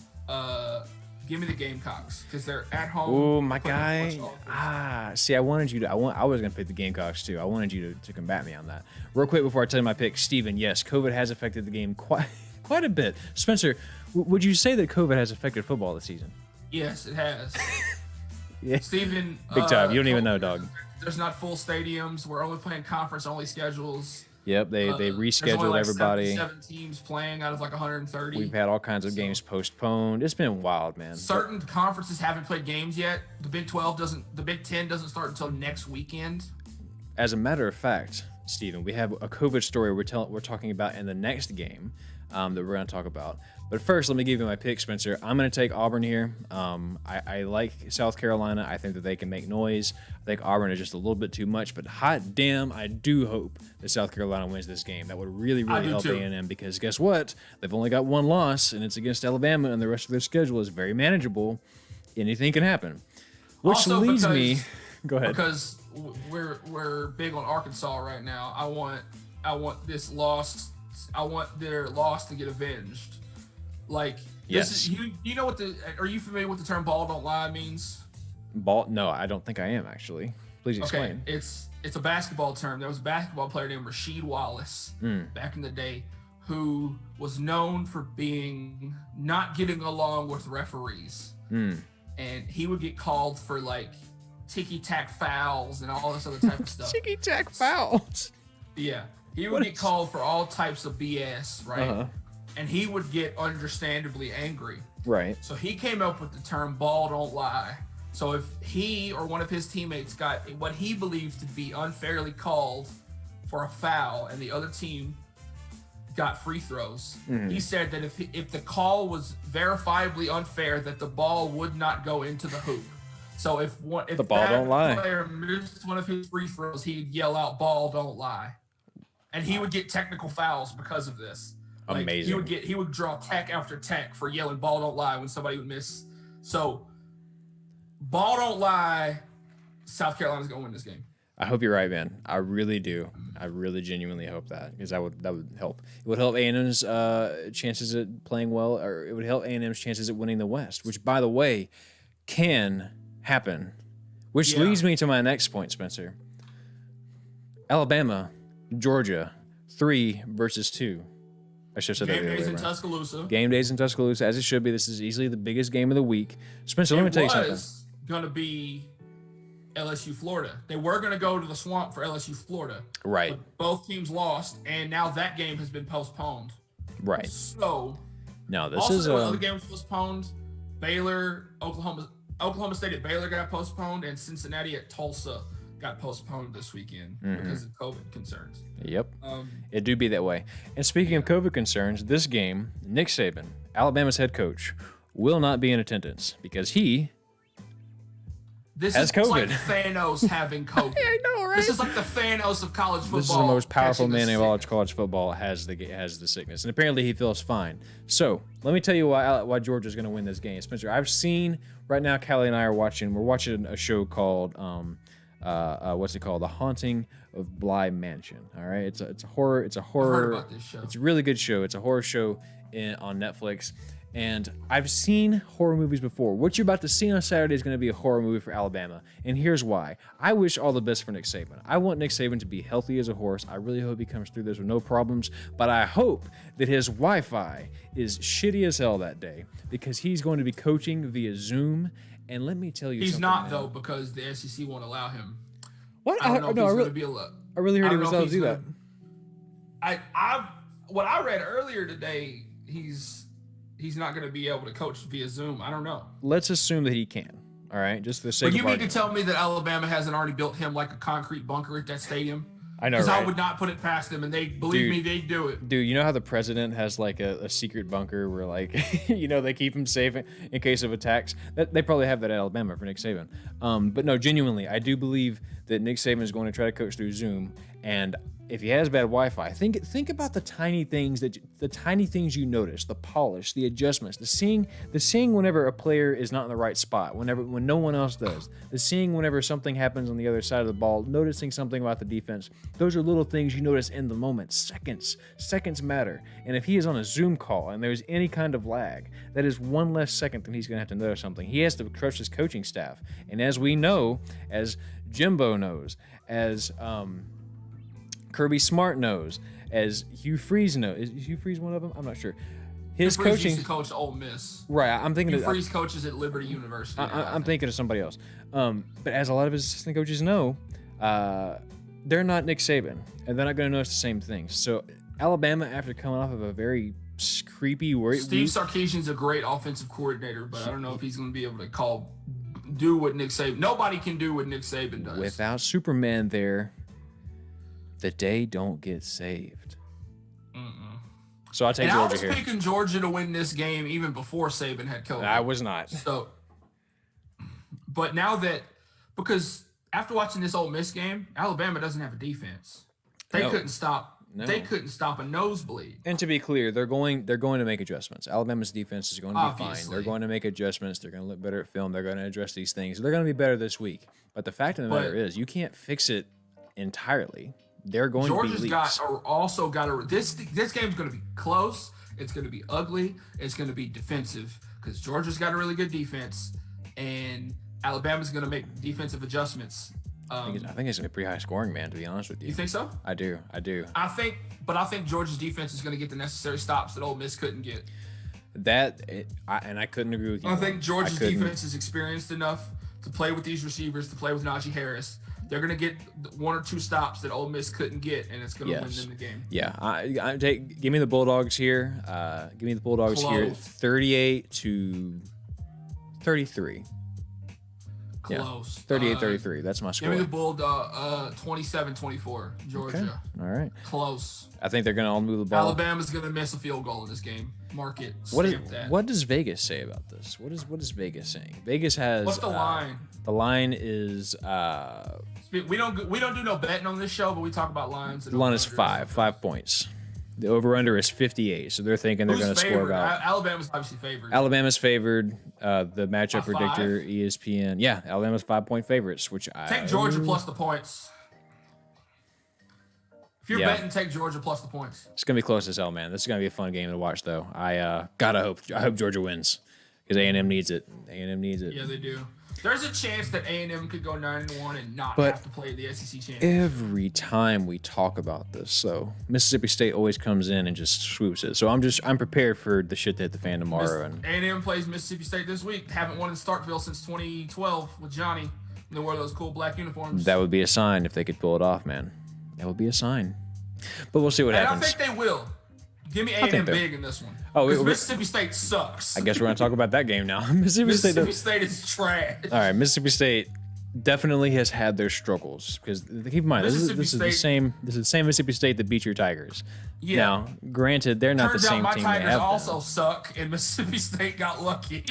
C: Give me the Gamecocks because they're at home.
B: Oh, my guy. See, I wanted you to. I was gonna pick the Gamecocks too. I wanted you to combat me on that. Real quick before I tell you my pick, Steven, yes, COVID has affected the game quite a bit. Spencer, would you say that COVID has affected football this season?
C: Yes, it has.
B: Yeah.
C: Steven,
B: Big time. You don't even know, dog.
C: There's not full stadiums. We're only playing conference-only schedules.
B: Yep, they rescheduled
C: like
B: everybody.
C: 7 teams playing out of like 130.
B: We've had all kinds of games postponed. It's been wild, man.
C: Certain conferences haven't played games yet. The Big 12 doesn't. The Big 10 doesn't start until next weekend.
B: As a matter of fact, Steven, we have a COVID story we're talking about in the next game that we're going to talk about. But first, let me give you my pick, Spencer. I'm going to take Auburn here. I like South Carolina. I think that they can make noise. I think Auburn is just a little bit too much. But hot damn, I do hope that South Carolina wins this game. That would really help A&M because guess what? They've only got one loss, and it's against Alabama, and the rest of their schedule is very manageable. Anything can happen. Which
C: also
B: leads me... Go ahead.
C: Because we're big on Arkansas right now. I want this loss. I want their loss to get avenged. Like,
B: yes.
C: This is, you know what are you familiar with the term ball don't lie means?
B: Ball? No, I don't think I am, actually. Please explain.
C: Okay, it's a basketball term. There was a basketball player named Rasheed Wallace back in the day who was known for not getting along with referees. And he would get called for, like, ticky-tack fouls and all this other type of stuff.
B: Ticky-tack fouls?
C: Yeah. He would get called for all types of BS, right?
B: Uh-huh.
C: And he would get understandably angry.
B: Right.
C: So he came up with the term ball don't lie. So if he or one of his teammates got what he believed to be unfairly called for a foul and the other team got free throws, he said that if the call was verifiably unfair, that the ball would not go into the hoop. So if
B: the ball don't lie
C: player missed one of his free throws, he'd yell out "ball don't lie," and he would get technical fouls because of this. Like,
B: amazing.
C: He would draw tech after tech for yelling "ball don't lie" when somebody would miss. So, ball don't lie. South Carolina's gonna win this game.
B: I hope you're right, man. I really do. I really genuinely hope that because that would help. It would help A&M's chances at playing well, or it would help A&M's chances at winning the West, which, by the way, can happen. Which leads me to my next point, Spencer. Alabama, Georgia, 3 versus 2. I should have said that.
C: Game days in Tuscaloosa.
B: Game days in Tuscaloosa, as it should be. This is easily the biggest game of the week. Spencer, let me tell you something.
C: It was going to be LSU, Florida. They were going to go to the Swamp for LSU, Florida.
B: Right.
C: But both teams lost, and now that game has been postponed.
B: Right.
C: So,
B: no, this
C: also
B: is
C: there were other games postponed. Baylor, Oklahoma State at Baylor got postponed, and Cincinnati at Tulsa got postponed this weekend because of COVID concerns.
B: Yep. It do be that way. And speaking of COVID concerns, this game, Nick Saban, Alabama's head coach, will not be in attendance because he has COVID.
C: Like Thanos having COVID.
B: I know, right?
C: This is like the Thanos of college football.
B: This is the most powerful man in all of college football has the sickness, and apparently he feels fine. So let me tell you why Georgia's going to win this game, Spencer. I've seen right now. Callie and I are watching. We're watching a show called what's it called? The Haunting of Bly Mansion. All right, it's a horror. It's a horror.
C: I've heard about this show.
B: It's a really good show. It's a horror show on Netflix. And I've seen horror movies before. What you're about to see on Saturday is going to be a horror movie for Alabama. And here's why. I wish all the best for Nick Saban. I want Nick Saban to be healthy as a horse. I really hope he comes through this with no problems. But I hope that his Wi-Fi is shitty as hell that day because he's going to be coaching via Zoom. And let me tell you
C: he's
B: something.
C: He's not, though, because the SEC won't allow him.
B: What?
C: I don't know if he's going to be
B: I really heard he was allowed to do that.
C: What I read earlier today, he's not going to be able to coach via Zoom. I don't know.
B: Let's assume that he can. All right, just for the sake of
C: argument. But you mean to tell me that Alabama hasn't already built him like a concrete bunker at that stadium?
B: I know, right?
C: Because I would not put it past them, and they believe me, they'd do it.
B: Dude, you know how the president has like a secret bunker where like they keep him safe in case of attacks? They probably have that at Alabama for Nick Saban. But no, genuinely, I do believe that Nick Saban is going to try to coach through Zoom, and if he has bad Wi-Fi, think about the tiny things you notice, the polish, the adjustments, the seeing whenever a player is not in the right spot, when no one else does, the seeing whenever something happens on the other side of the ball, noticing something about the defense. Those are little things you notice in the moment. Seconds matter. And if he is on a Zoom call and there's any kind of lag, that is one less second that he's going to have to notice something. He has to trust his coaching staff. And as we know, as Jimbo knows, as Kirby Smart knows, as Hugh Freeze knows. Is Hugh Freeze one of them? I'm not sure. His
C: Hugh Freeze
B: coaching
C: used to coach Ole Miss.
B: Right, I'm thinking.
C: Hugh Freeze coaches at Liberty University.
B: I'm thinking of somebody else. But as a lot of his assistant coaches know, they're not Nick Saban, and they're not going to notice the same things. So Alabama, after coming off of a very creepy week,
C: Steve Sarkisian's a great offensive coordinator, but I don't know if he's going to be able to do what Nick Saban. Nobody can do what Nick Saban does.
B: Without Superman there, the day don't get saved. So I'll take Georgia here.
C: I was picking Georgia to win this game even before Saban had COVID.
B: I was not.
C: So, but now that, because after watching this Ole Miss game, Alabama doesn't have a defense. They couldn't stop. No. They couldn't stop a nosebleed.
B: And to be clear, they're going to make adjustments. Alabama's defense is going to be fine. They're going to make adjustments. They're going to look better at film. They're going to address these things. They're going to be better this week. But the fact of the matter is, you can't fix it entirely. They're going to be leaks. This game's going to be close.
C: It's going to be ugly. It's going to be defensive because Georgia's got a really good defense, and Alabama's going to make defensive adjustments.
B: I think it's going to be pretty high scoring, man, to be honest with you.
C: You think so?
B: I do.
C: I think Georgia's defense is going to get the necessary stops that Ole Miss couldn't get.
B: I couldn't agree with you.
C: I think Georgia's defense is experienced enough to play with these receivers, to play with Najee Harris. They're going to get one or two stops that Ole Miss couldn't get, and it's going to win them the game.
B: Yeah, give me the Bulldogs here. Give me the Bulldogs here, 38-33.
C: Close.
B: Yeah, 38-33. That's my score.
C: Give me the Bulldog 27-24, Georgia.
B: Okay. All right.
C: Close.
B: I think they're going to all move the ball.
C: Alabama's going to miss a field goal in this game. Mark it.
B: What does Vegas say about this? What is Vegas saying? Vegas has.
C: What's the line?
B: The line is.
C: We don't do no betting on this show, but we talk about lines.
B: The line is 5 points. The over/under is 58, so they're thinking they're going to score about.
C: Alabama's obviously favored.
B: Alabama's favored. The matchup predictor, ESPN. Yeah, Alabama's 5-point favorites, which
C: take Georgia plus the points. If you're betting, take Georgia plus the points.
B: It's going to be close as hell, man. This is going to be a fun game to watch, though. I hope Georgia wins because A&M needs it. A&M needs it.
C: Yeah, they do. There's a chance that A&M could go 9-1 and not have to play the SEC championship.
B: Every time we talk about this, so Mississippi State always comes in and just swoops it. So I'm prepared for the shit to hit the fan tomorrow. And
C: A&M plays Mississippi State this week. Haven't won in Starkville since 2012 with Johnny. They wore those cool black uniforms.
B: That would be a sign if they could pull it off, man. That would be a sign. But we'll see what happens.
C: I think they will. Give me A&M big in this one.
B: Oh,
C: Mississippi State sucks.
B: I guess we're going to talk about that game now.
C: Mississippi State is trash.
B: All right, Mississippi State definitely has had their struggles because keep in mind this is the same Mississippi State that beat your Tigers. Yeah. Now, granted, they're not the same team.
C: Turns out my Tigers also suck, and Mississippi State got lucky.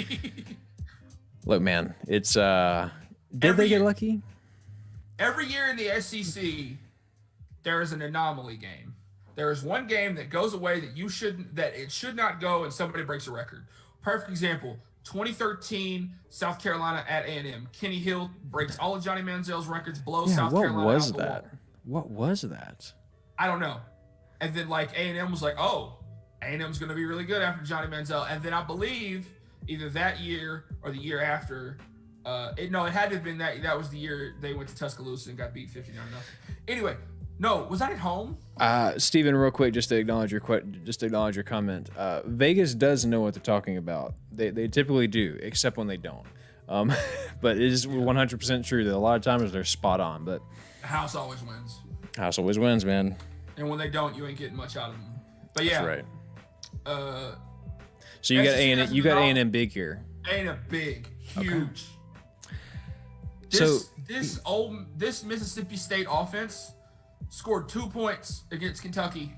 B: Look, man, it's did they get lucky?
C: Every year in the SEC, there is an anomaly game. There is one game that goes away that it should not go, and somebody breaks a record. Perfect example: 2013 South Carolina at A&M. Kenny Hill breaks all of Johnny Manziel's records, blows South Carolina out the water.
B: What was that?
C: I don't know. And then A&M was like, oh, A&M's going to be really good after Johnny Manziel. And then I believe either that year or the year after, it had to have been that was the year they went to Tuscaloosa and got beat 59-0. Anyway. No, was that at home?
B: Steven, real quick, just to acknowledge your comment. Vegas does know what they're talking about. They typically do, except when they don't. But it is 100% true that a lot of times they're spot on. But
C: House always wins.
B: House always wins, man.
C: And when they don't, you ain't getting much out of them. But yeah,
B: that's right. So you got A&M big here.
C: A&M big, huge.
B: Okay.
C: This Mississippi State offense scored 2 points against Kentucky.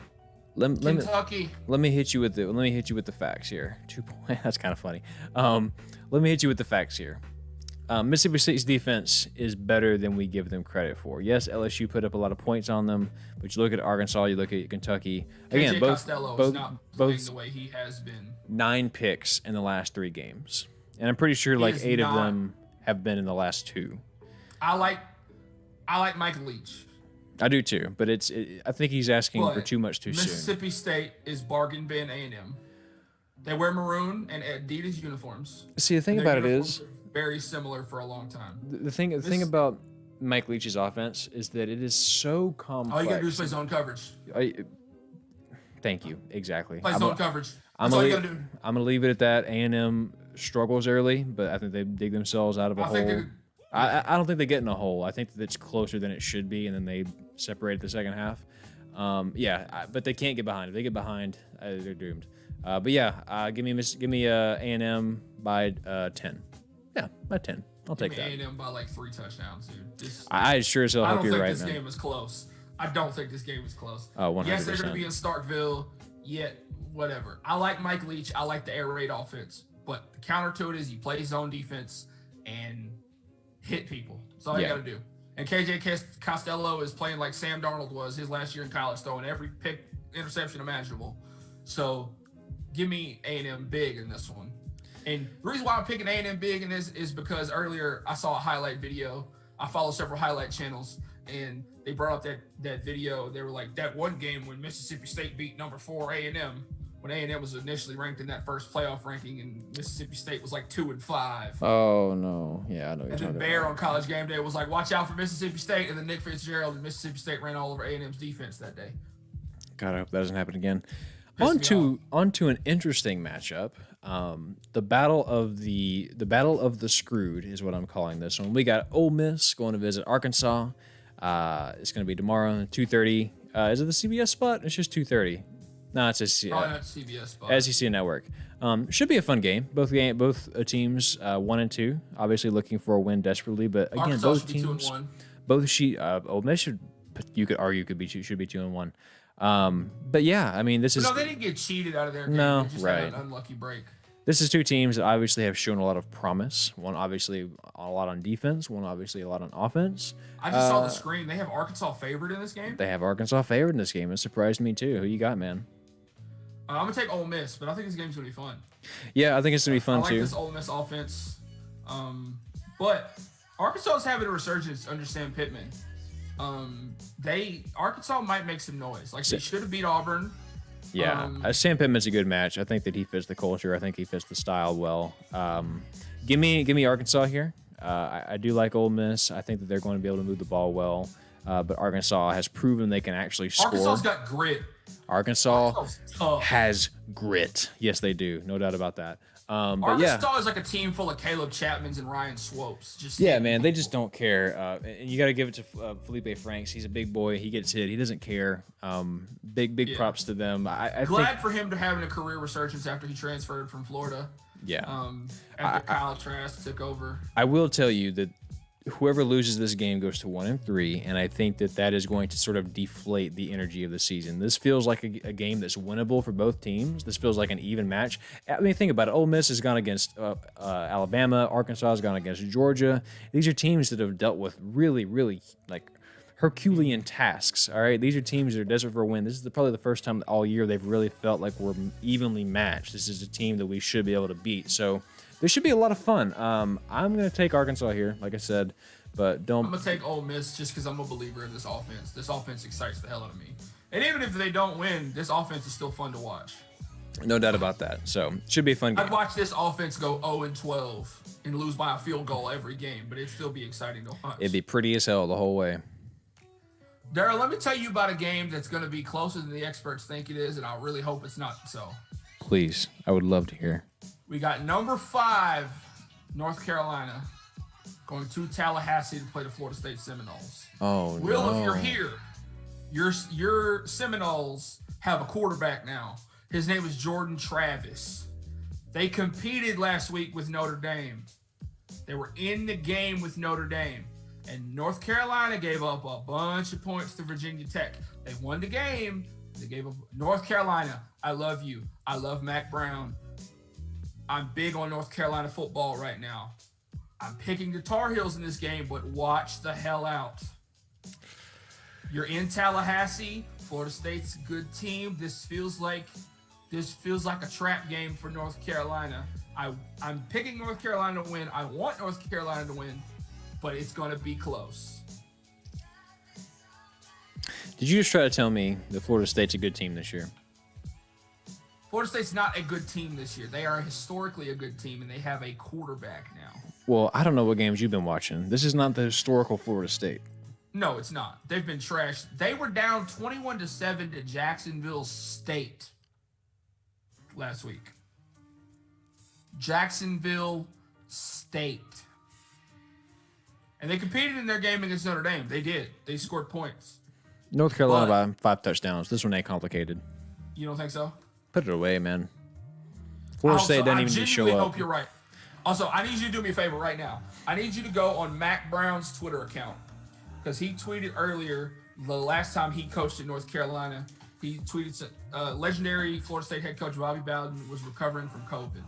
B: Let me hit you with the facts here. 2 points. That's kind of funny. Let me hit you with the facts here. Mississippi State's defense is better than we give them credit for. Yes, LSU put up a lot of points on them, but you look at Arkansas, you look at Kentucky. Again,
C: KJ Costello is not playing the way he has been.
B: 9 picks in the last 3 games, and I'm pretty sure like 8 of them have been in the last 2.
C: I like Mike Leach.
B: I do too, but I think he's asking for too much too soon.
C: Mississippi State is bargain bin A&M. They wear maroon and Adidas uniforms.
B: See, the thing about it is
C: very similar for a long time.
B: The thing about Mike Leach's offense is that it is so complex.
C: All you gotta do is play zone coverage.
B: Thank you. Exactly.
C: Play zone coverage. That's all you gotta do.
B: I'm gonna leave it at that. A&M struggles early, but I think they dig themselves out of a hole. I don't think they get in a hole. I think that it's closer than it should be, and then they separate the second half. But they can't get behind. If they get behind, they're doomed. But yeah, give me A&M by 10. Yeah, by 10. I'll take that.
C: A&M by like 3 touchdowns, dude.
B: I sure as hell hope you're right, man.
C: I don't think this game is close. I don't think this game is close.
B: Oh, 100%.
C: Yes, they're going to be in Starkville. Yet, whatever. I like Mike Leach. I like the air raid offense. But the counter to it is you play zone defense and hit people. That's all you got to do. And KJ Costello is playing like Sam Darnold was his last year in college, throwing every pick, interception imaginable. So give me A&M big in this one. And the reason why I'm picking A&M big in this is because earlier I saw a highlight video. I follow several highlight channels, and they brought up that video. They were like, that one game when Mississippi State beat number 4 A&M, when A&M was initially ranked in that first playoff ranking, and Mississippi State was like 2-5.
B: Oh no, yeah, I know.
C: And then Bear on College Game Day was like, watch out for Mississippi State, and then Nick Fitzgerald and Mississippi State ran all over A&M's defense that day.
B: God, I hope that doesn't happen again. On to an interesting matchup. The battle of the screwed is what I'm calling this one. We got Ole Miss going to visit Arkansas. It's going to be tomorrow at 2:30. Is it the CBS spot? It's just 2:30. No, it's a
C: CBS spot.
B: SEC Network. Should be a fun game. Both teams 1 and 2, obviously looking for a win desperately. But again,
C: Arkansas
B: both
C: should
B: teams,
C: be 2-1.
B: Ole Miss should be 2-1. But yeah, I mean, this is.
C: No, they didn't get cheated out of their game.
B: No,
C: they just
B: right.
C: had an unlucky break.
B: This is 2 teams that obviously have shown a lot of promise. One obviously a lot on defense. One obviously a lot on offense.
C: I just saw the screen. They have Arkansas favored in this game.
B: They have Arkansas favored in this game. It surprised me too. Who you got, man?
C: I'm gonna take Ole Miss, but I think this game's gonna be fun.
B: Yeah, I think it's gonna be fun
C: I like
B: too.
C: this Ole Miss offense, but Arkansas is having a resurgence under Sam Pittman. Arkansas might make some noise. Like they should have beat Auburn.
B: Yeah, Sam Pittman's a good match. I think that he fits the culture. I think he fits the style well. Give me Arkansas here. I do like Ole Miss. I think that they're going to be able to move the ball well. But Arkansas has proven they can actually score.
C: Arkansas's got grit.
B: Arkansas has grit. Yes, they do. No doubt about that. But
C: Arkansas is like a team full of Caleb Chapmans and Ryan Swopes.
B: Man, they just don't care. And you got to give it to Felipe Franks. He's a big boy. He gets hit. He doesn't care. Big props to them. I
C: Glad
B: think,
C: for him to having a career resurgence after he transferred from Florida.
B: Yeah.
C: After Kyle Trask took over.
B: I will tell you that whoever loses this game goes to 1-3, and I think that is going to sort of deflate the energy of the season. This feels like a game that's winnable for both teams. This feels like an even match. I mean, think about it. Ole Miss has gone against Alabama. Arkansas has gone against Georgia. These are teams that have dealt with really, really like Herculean tasks. All right, these are teams that are desperate for a win. This is probably the first time all year they've really felt like we're evenly matched. This is a team that we should be able to beat. So this should be a lot of fun. I'm going to take Arkansas here, like I said, but don't.
C: I'm going to take Ole Miss just because I'm a believer in this offense. This offense excites the hell out of me. And even if they don't win, this offense is still fun to watch.
B: No doubt about that. So should be a fun game.
C: I'd watch this offense go 0-12 and lose by a field goal every game, but it'd still be exciting to watch.
B: It'd be pretty as hell the whole way.
C: Daryl, let me tell you about a game that's going to be closer than the experts think it is, and I really hope it's not so.
B: Please, I would love to hear.
C: We got number 5, North Carolina, going to Tallahassee to play the Florida State Seminoles.
B: Oh,
C: Will,
B: no.
C: if you're here, your Seminoles have a quarterback now. His name is Jordan Travis. They competed last week with Notre Dame. They were in the game with Notre Dame. And North Carolina gave up a bunch of points to Virginia Tech. They won the game. They gave up. North Carolina, I love you. I love Mac Brown. I'm big on North Carolina football right now. I'm picking the Tar Heels in this game, but watch the hell out. You're in Tallahassee. Florida State's a good team. This feels like a trap game for North Carolina. I'm picking North Carolina to win. I want North Carolina to win, but it's going to be close.
B: Did you just try to tell me that Florida State's a good team this year?
C: Florida State's not a good team this year. They are historically a good team, and they have a quarterback now.
B: Well, I don't know what games you've been watching. This is not the historical Florida State.
C: No, it's not. They've been trashed. They were down 21-7 to Jacksonville State last week. Jacksonville State. And they competed in their game against Notre Dame. They did. They scored points.
B: North Carolina by 5 touchdowns. This one ain't complicated.
C: You don't think so?
B: Put it away, man. Florida State doesn't even just show up.
C: I hope you're right. Also, I need you to do me a favor right now. I need you to go on Mac Brown's Twitter account because he tweeted earlier the last time he coached in North Carolina. He tweeted legendary Florida State head coach Bobby Bowden was recovering from COVID.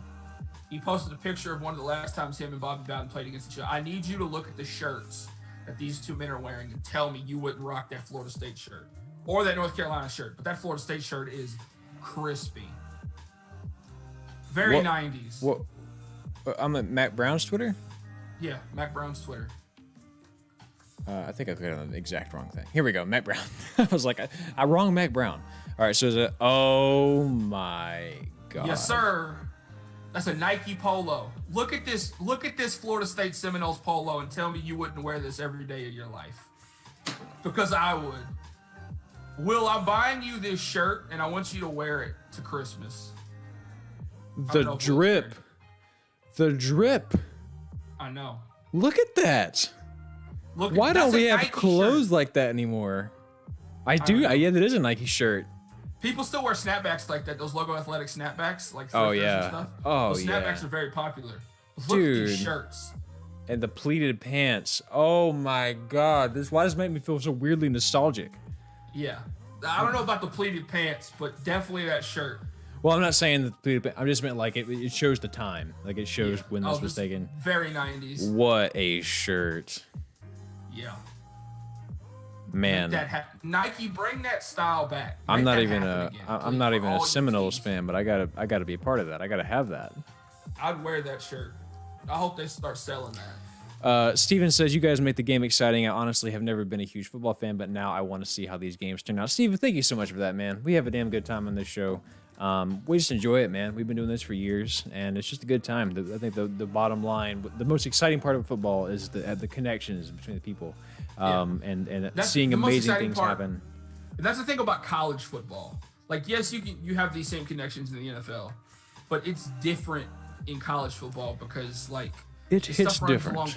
C: He posted a picture of one of the last times him and Bobby Bowden played against each other. I need you to look at the shirts that these two men are wearing and tell me you wouldn't rock that Florida State shirt or that North Carolina shirt. But that Florida State shirt is crispy. Very 90s.
B: What? I'm at Mac Brown's Twitter?
C: Yeah, Mac Brown's Twitter.
B: I think I clicked on the exact wrong thing. Here we go, Mac Brown. I was like, I wrong Mac Brown. All right, so is it? Oh my God.
C: Yes, sir. That's a Nike polo. Look at this. Look at this Florida State Seminoles polo and tell me you wouldn't wear this every day of your life. Because I would. Will, I'm buying you this shirt and I want you to wear it to Christmas.
B: The drip. The drip.
C: I know.
B: Look at that.
C: Look,
B: why don't we have
C: Nike
B: clothes
C: shirt.
B: like that anymore? I do. Yeah, that is a Nike shirt.
C: People still wear snapbacks like that. Those logo athletic snapbacks, like
B: oh
C: thrifters
B: yeah,
C: and stuff.
B: oh
C: those
B: yeah.
C: snapbacks are very popular. Look
B: Dude.
C: at these shirts.
B: And the pleated pants. Oh my God. Why does this make me feel so weirdly nostalgic?
C: Yeah. I don't know about the pleated pants, but definitely that shirt.
B: Well, I'm not saying the pleated pants. I just meant like it shows the time. Like it shows when this was taken.
C: Very 90s.
B: What a shirt.
C: Yeah.
B: Man.
C: Nike, bring that style back.
B: I'm
C: Make
B: not
C: that
B: even
C: happen again,
B: I'm not
C: please,
B: even
C: for
B: a
C: all your
B: Seminoles
C: teams.
B: fan, but I gotta be a part of that. I gotta have that.
C: I'd wear that shirt. I hope they start selling that.
B: Steven says, you guys make the game exciting. I honestly have never been a huge football fan, but now I want to see how these games turn out. Steven, thank you so much for that, man. We have a damn good time on this show. We just enjoy it, man. We've been doing this for years, and it's just a good time. I think the bottom line, the most exciting part of football is the connections between the people, and seeing
C: the most
B: amazing
C: exciting
B: things
C: part.
B: happen.
C: And that's the thing about college football. Like, yes, you have these same connections in the NFL, but it's different in college football because, like,
B: It
C: the
B: hits
C: stuff runs
B: different.
C: along-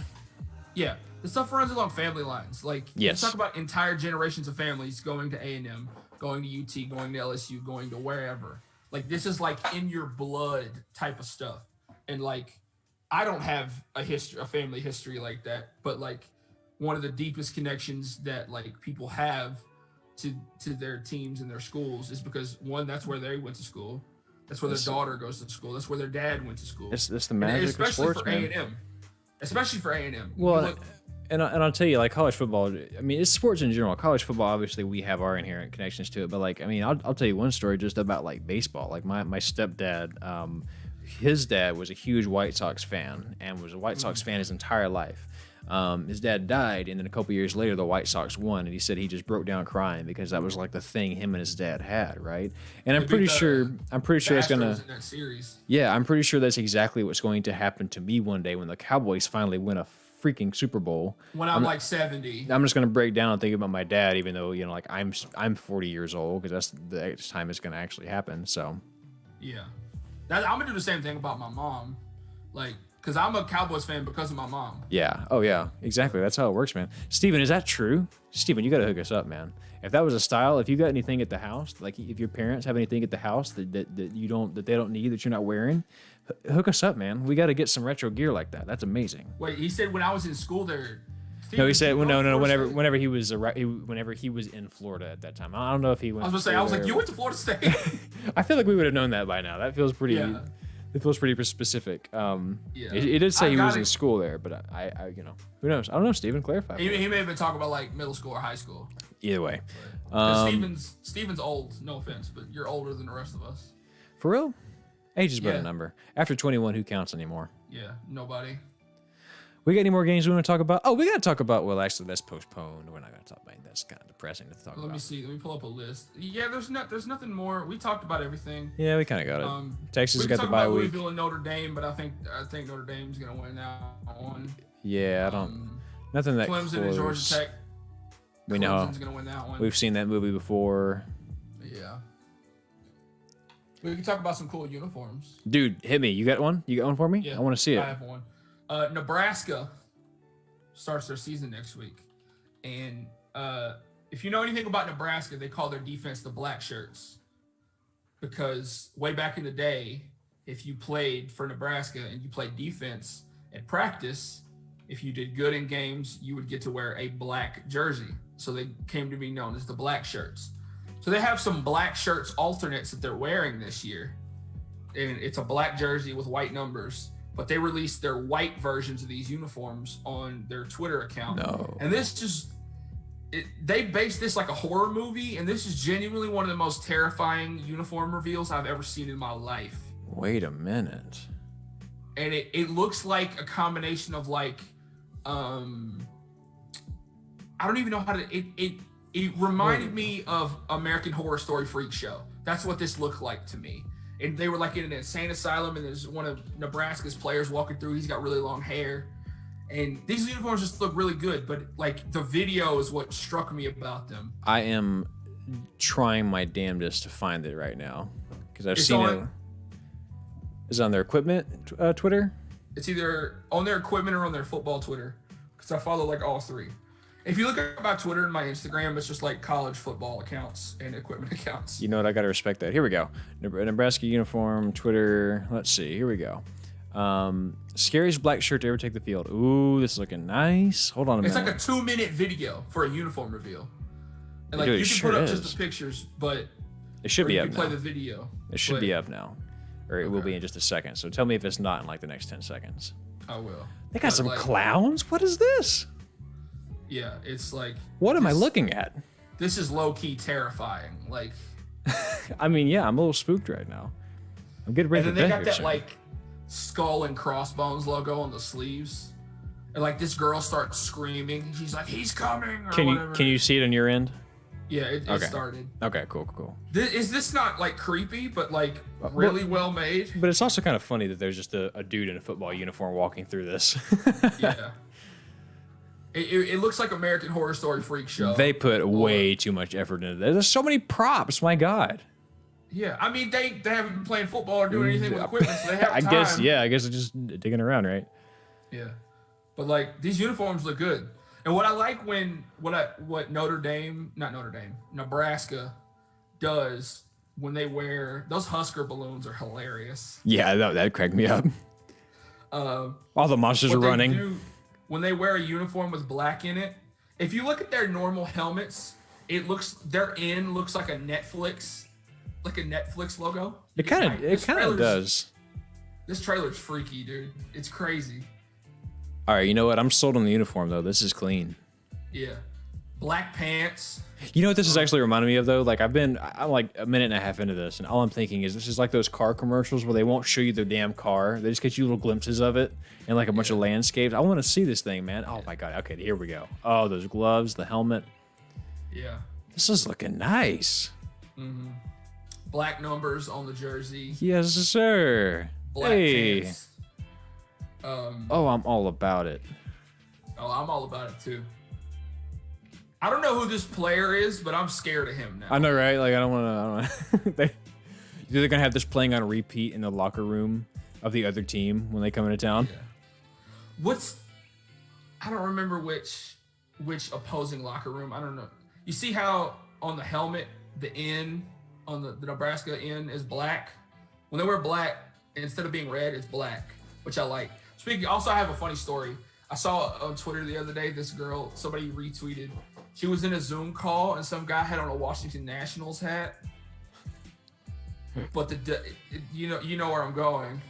C: yeah, the stuff runs along family lines. Like,
B: Yes.
C: you talk about entire generations of families going to A&M, going to UT, going to LSU, going to wherever. Like, this is like in your blood type of stuff. And like, I don't have a family history like that, but like one of the deepest connections that like people have to their teams and their schools is because one, that's where they went to school. That's where their daughter goes to school. That's where their dad went to school.
B: It's the magic of sports, man.
C: Especially for A&M.
B: Well, and I'll tell you, like college football. I mean, it's sports in general. College football, obviously, we have our inherent connections to it. But like, I mean, I'll tell you one story just about like baseball. Like my stepdad, his dad was a huge White Sox fan and was a White Sox fan his entire life. His dad died, and then a couple years later, the White Sox won, and he said he just broke down crying because that was like the thing him and his dad had, right? And I'm pretty sure it's gonna.
C: in that series.
B: Yeah, I'm pretty sure that's exactly what's going to happen to me one day when the Cowboys finally win a freaking Super Bowl.
C: When I'm like 70.
B: I'm just gonna break down and think about my dad, even though like I'm 40 years old because that's the time it's gonna actually happen. So.
C: Yeah, I'm gonna do the same thing about my mom, like. Because I'm a Cowboys fan because of my mom.
B: Yeah. Oh, yeah. Exactly. That's how it works, man. Steven, is that true? Steven, you got to hook us up, man. If that was a style, if you got anything at the house, like if your parents have anything at the house that they don't need, that you're not wearing, hook us up, man. We got to get some retro gear like that. That's amazing.
C: Wait, he said when I was in school there.
B: No, he said whenever he was in Florida at that time. I don't know if he went.
C: I was gonna say, I was like, you went to Florida State.
B: I feel like we would have known that by now. That feels pretty.
C: Yeah.
B: It feels pretty specific.
C: Yeah.
B: It did say he was in school there, but I you know, who knows? I don't know. Steven, clarify.
C: He may have been talking about like middle school or high school.
B: Either way.
C: Steven's old, no offense, but you're older than the rest of us.
B: For real? Age is but a number. After 21, who counts anymore?
C: Yeah, nobody.
B: We got any more games we want to talk about? Oh, we got to talk about, well, actually, that's postponed. We're not going to talk about it. That's kind of depressing to talk about.
C: Let me see. Let me pull up a list. Yeah, there's nothing more. We talked about everything.
B: Yeah, we kind of got it. Texas got the bye week.
C: Louisville and Notre Dame, but I think Notre Dame's going to win that one.
B: Yeah, I don't. Nothing that
C: Clemson
B: close.
C: and Georgia Tech.
B: We know.
C: Clemson's going to win that one.
B: We've seen that movie before.
C: Yeah. We can talk about some cool uniforms.
B: Dude, hit me. You got one? You got one for me?
C: Yeah,
B: I want to see it.
C: I have one. Nebraska starts their season next week. And if you know anything about Nebraska, they call their defense the Black Shirts. Because way back in the day, if you played for Nebraska and you played defense at practice, if you did good in games, you would get to wear a black jersey. So they came to be known as the Black Shirts. So they have some black shirts alternates that they're wearing this year. And it's a black jersey with white numbers. But they released their white versions of these uniforms on their Twitter account.
B: No.
C: And this just, they based this like a horror movie. And this is genuinely one of the most terrifying uniform reveals I've ever seen in my life.
B: Wait a minute.
C: And it looks like a combination of like, I don't even know how to, it reminded me of American Horror Story Freak Show. That's what this looked like to me. And they were like in an insane asylum, and there's one of Nebraska's players walking through. He's got really long hair. And these uniforms just look really good, but like the video is what struck me about them.
B: I am trying my damnedest to find it right now because I've seen it. Is it on their equipment Twitter?
C: It's either on their equipment or on their football Twitter because I follow like all three. If you look at my Twitter and my Instagram, it's just like college football accounts and equipment accounts.
B: You know what? I got to respect that. Here we go. Nebraska uniform, Twitter. Let's see. Here we go. Scariest black shirt to ever take the field. Ooh, this is looking nice. Hold on a minute.
C: It's like a 2-minute video for a uniform reveal. And like
B: Dude,
C: you can
B: sure
C: put up
B: is.
C: just the pictures, but
B: It should be up
C: you can
B: now.
C: play the video.
B: It should be up now. Or it will be in just a second. So tell me if it's not in like the next 10 seconds.
C: I will.
B: They got
C: But,
B: some
C: like,
B: clowns? What is this?
C: Yeah, it's like...
B: What am I looking at?
C: This is low-key terrifying. Like...
B: I mean, yeah, I'm a little spooked right now. I'm getting ready
C: And
B: for
C: then they
B: bed
C: got
B: here
C: that
B: soon.
C: like skull and crossbones logo on the sleeves. And like this girl starts screaming. She's like, "He's coming!" Or whatever.
B: Can you see it on your end?
C: Yeah, it
B: Okay.
C: started.
B: Okay, cool.
C: Is this not like creepy, but like really well made?
B: But it's also kind of funny that there's just a dude in a football uniform walking through this.
C: Yeah. It looks like American Horror Story Freak Show.
B: They put way too much effort into this. There's so many props. My God.
C: Yeah, I mean they haven't been playing football or doing anything with equipment, so they have time.
B: I guess it's just digging around, right?
C: Yeah, but like these uniforms look good, and what I like what Nebraska does when they wear those Husker balloons are hilarious.
B: Yeah, that cracked me up. All the monsters are running.
C: When they wear a uniform with black in it, if you look at their normal helmets, their end looks like a Netflix logo.
B: It kind of does.
C: This trailer's freaky, dude. It's crazy.
B: All right, you know what? I'm sold on the uniform though. This is clean.
C: Yeah, black pants.
B: You know what this is actually reminding me of though? Like I'm like a minute and a half into this, and all I'm thinking is this is like those car commercials where they won't show you their damn car. They just get you little glimpses of it and like a bunch of landscapes. I want to see this thing, man. Oh my God. Okay, here we go. Oh, those gloves, the helmet.
C: Yeah.
B: This is looking nice.
C: Mm-hmm. Black numbers on the jersey.
B: Yes, sir.
C: Black pants.
B: Oh, I'm all about it.
C: Oh, I'm all about it too. I don't know who this player is, but I'm scared of him now.
B: I know, right? Like I don't want to. They're gonna have this playing on repeat in the locker room of the other team when they come into town.
C: Yeah. I don't remember which opposing locker room. I don't know. You see how on the helmet the N on the Nebraska N is black? When they wear black, instead of being red, it's black, which I like. Also, I have a funny story. I saw on Twitter the other day, this girl, somebody retweeted. She was in a Zoom call and some guy had on a Washington Nationals hat. But you know where I'm going.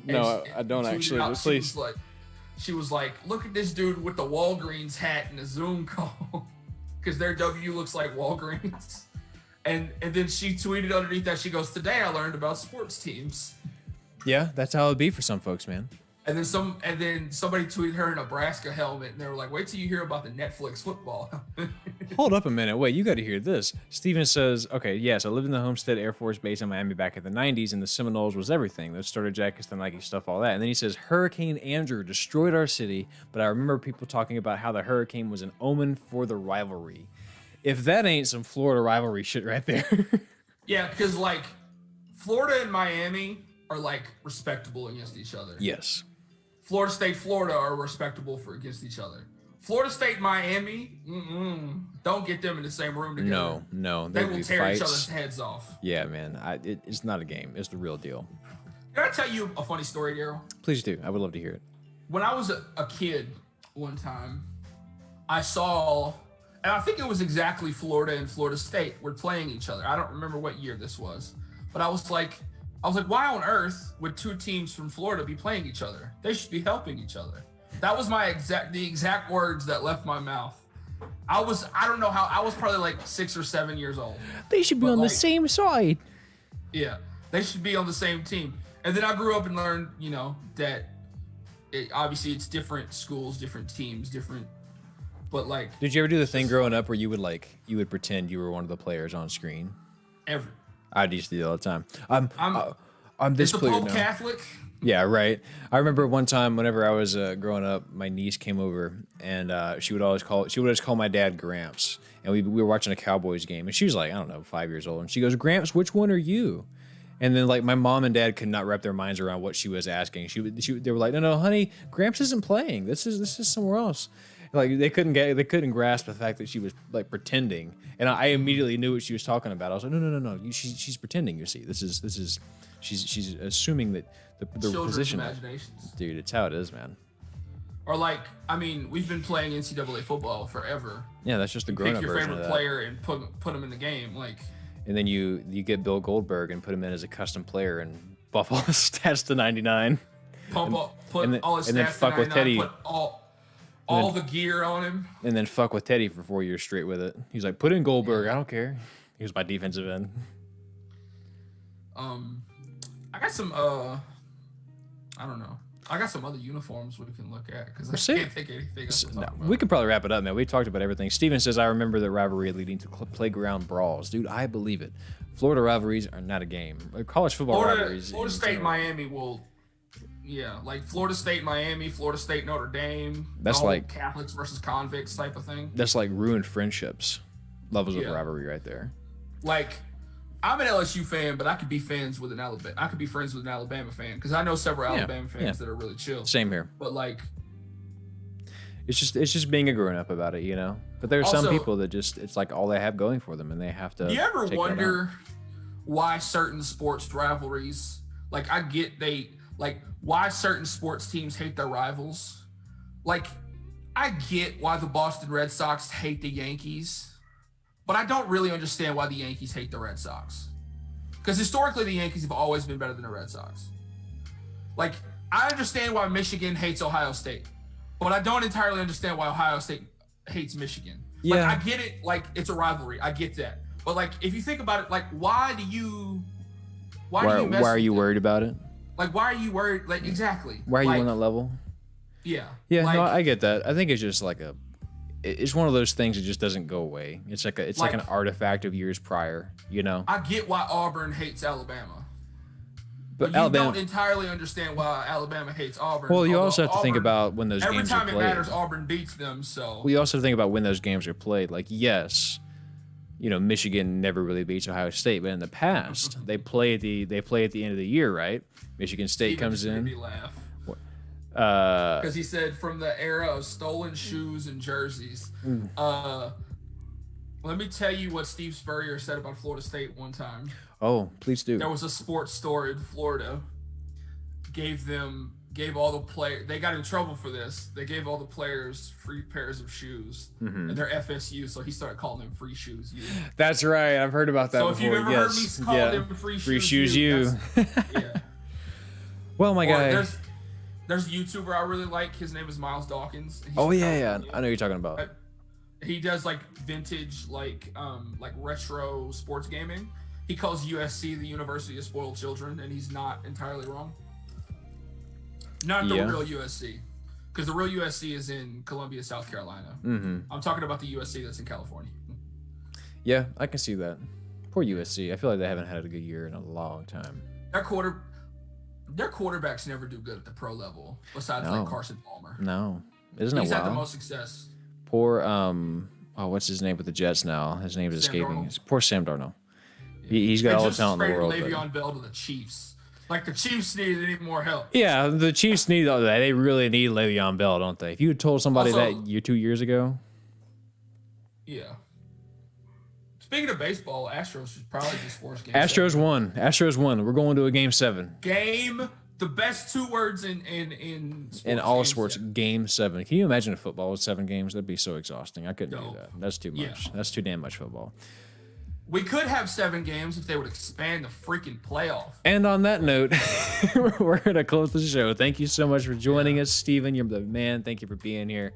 B: No, I don't
C: tweeted
B: actually.
C: out,
B: But please.
C: She was like, look at this dude with the Walgreens hat in a Zoom call, because their W looks like Walgreens. And then she tweeted underneath that, she goes, today I learned about sports teams.
B: Yeah, that's how it'd be for some folks, man.
C: And then somebody tweeted her a Nebraska helmet, and they were like, wait till you hear about the Netflix football helmet.
B: Hold up a minute. Wait, you got to hear this. Steven says, okay, yes, I lived in the Homestead Air Force Base in Miami back in the 90s, and the Seminoles was everything. Those starter jackets, the Nike stuff, all that. And then he says, Hurricane Andrew destroyed our city, but I remember people talking about how the hurricane was an omen for the rivalry. If that ain't some Florida rivalry shit right there.
C: Yeah, because, like, Florida and Miami are, like, respectable against each other.
B: Yes.
C: Florida State, Florida are respectable against each other. Florida State, Miami, don't get them in the same room together.
B: No.
C: They will tear
B: fights.
C: each other's heads off.
B: Yeah, man. It's not a game. It's the real deal.
C: Can I tell you a funny story, Daryl?
B: Please do. I would love to hear it.
C: When I was a kid one time, I saw, and I think it was exactly Florida and Florida State were playing each other. I don't remember what year this was, but I was like, why on earth would two teams from Florida be playing each other? They should be helping each other. That was the exact words that left my mouth. I was probably like 6 or 7 years old.
B: They should be on the same side.
C: Yeah, they should be on the same team. And then I grew up and learned, that obviously it's different schools, different teams, different. But like,
B: did you ever do the thing growing up where you would pretend you were one of the players on screen? I used to do that all the time. I'm this player now.
C: Catholic.
B: Yeah, right. I remember one time whenever I was growing up, my niece came over and she would always call my dad Gramps, and we were watching a Cowboys game, and she was like, I don't know, 5 years old, and she goes, Gramps, which one are you? And then like my mom and dad could not wrap their minds around what she was asking. They were like, no, honey, Gramps isn't playing. This is somewhere else. Like they couldn't grasp the fact that she was like pretending, and I immediately knew what she was talking about. I was like, no, she's pretending. You see, she's assuming that the position.
C: Imaginations.
B: Dude, it's how it is, man.
C: Or like, I mean, we've been playing NCAA football forever.
B: Yeah, that's just the grown-up version of that. Pick your favorite
C: player and put them in the game, like.
B: And then you get Bill Goldberg and put him in as a custom player and buff all his stats to 99.
C: Put all his stats
B: then fuck
C: to 99,
B: with Teddy.
C: Put all the gear on him.
B: And then fuck with Teddy for 4 years straight with it. He's like, put in Goldberg. I don't care. He was my defensive end.
C: I got some, I don't know. I got some other uniforms we can look at because I can't think of anything else to talk about.
B: We could probably wrap it up, man. We talked about everything. Steven says, I remember the rivalry leading to playground brawls. Dude, I believe it. Florida rivalries are not a game. College football rivalries.
C: Florida State, Miami will, like Florida State, Miami, Florida State, Notre Dame.
B: That's like
C: Catholics versus convicts type of thing.
B: That's like ruined friendships. Levels of rivalry right there.
C: Like, I'm an LSU fan, but I could be friends with an Alabama fan because I know several Alabama fans that are really chill.
B: Same here.
C: But like,
B: it's just being a grown up about it, But there are some people that it's like all they have going for them, and they have to.
C: Do you ever wonder why certain sports rivalries? Like, I get why certain sports teams hate their rivals. Like, I get why the Boston Red Sox hate the Yankees. But I don't really understand why the Yankees hate the Red Sox. Because historically, the Yankees have always been better than the Red Sox. Like, I understand why Michigan hates Ohio State. But I don't entirely understand why Ohio State hates Michigan.
B: Yeah.
C: Like, I get it. Like, it's a rivalry. I get that. But, like, if you think about it, like, why are you
B: worried about it?
C: Like, why are you worried? Like, exactly.
B: Why are you on that level?
C: Yeah.
B: Yeah, no, I get that. I think it's just like it's one of those things that just doesn't go away. It's like an artifact of years prior,
C: I get why Auburn hates Alabama.
B: But
C: you
B: Alabama
C: don't entirely understand why Alabama hates Auburn.
B: Well, you also have to think about when those games are played.
C: Every time it matters, Auburn beats them, so.
B: We also think about when those games are played. Like, yes, Michigan never really beats Ohio State, but in the past, they play at the end of the year, right? Michigan State comes in.
C: Made me laugh. Because he said from the era of stolen shoes and jerseys. Let me tell you what Steve Spurrier said about Florida State one time.
B: Oh, please do.
C: There was a sports store in Florida. Gave all the players. They got in trouble for this. They gave all the players free pairs of shoes, and they're FSU, so he started calling them free shoes.
B: That's right. I've heard about that.
C: So
B: before.
C: if you've ever heard me call them free shoes,
B: you.
C: Yeah.
B: Well, my guy.
C: There's a YouTuber I really like. His name is Miles Dawkins.
B: Oh yeah. I know who you're talking about.
C: He does like vintage, like retro sports gaming. He calls USC the University of Spoiled Children, and he's not entirely wrong. Not the real USC, because the real USC is in Columbia, South Carolina. Mm-hmm. I'm talking about the USC that's in California.
B: Yeah, I can see that. Poor USC. I feel like they haven't had a good year in a long time.
C: Their quarterbacks never do good at the pro level, besides like Carson Palmer.
B: No, isn't it? He's
C: had the most success.
B: Poor what's his name with the Jets now? His name is escaping. Poor Sam Darnold. He's got all the talent in the world.
C: Le'Veon Bell to the Chiefs. Like the Chiefs need any more help.
B: Yeah, the Chiefs need that. They really need Le'Veon Bell, don't they? If you had told somebody that 2 years ago.
C: Yeah. Speaking of baseball, Astros should probably just force game.
B: Astros won. We're going to a game 7.
C: The best 2 words in sports.
B: In all sports, game 7. Can you imagine a football with 7 games? That'd be so exhausting. I couldn't do that. That's too much. Yeah. That's too damn much football.
C: We could have 7 games if they would expand the freaking playoff.
B: And on that note, we're going to close the show. Thank you so much for joining us, Steven. You're the man. Thank you for being here.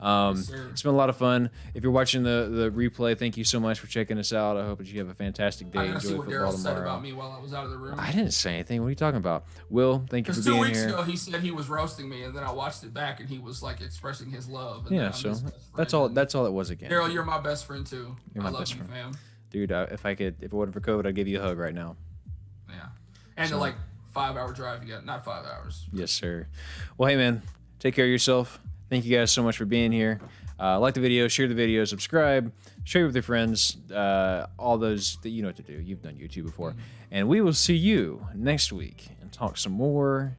B: Yes, it's been a lot of fun. If you're watching the replay, thank you so much for checking us out. I hope that you have a fantastic day.
C: Enjoy football tomorrow. Said about me while I was out of the room.
B: I didn't say anything. What are you talking about? Will, thank you for being here. 2 weeks ago,
C: he said he was roasting me, and then I watched it back, and he was like expressing his love. And
B: yeah, so that's all it was again.
C: Daryl, you're my best friend too.
B: You're my best friend, fam. Dude, if it wasn't for COVID, I'd give you a hug right now.
C: Yeah, and the 5-hour drive you got, not 5 hours.
B: Yes, sir. Well, hey man, take care of yourself. Thank you guys so much for being here. Like the video, share the video, subscribe, share it with your friends, all those that you know what to do. You've done YouTube before. And we will see you next week and talk some more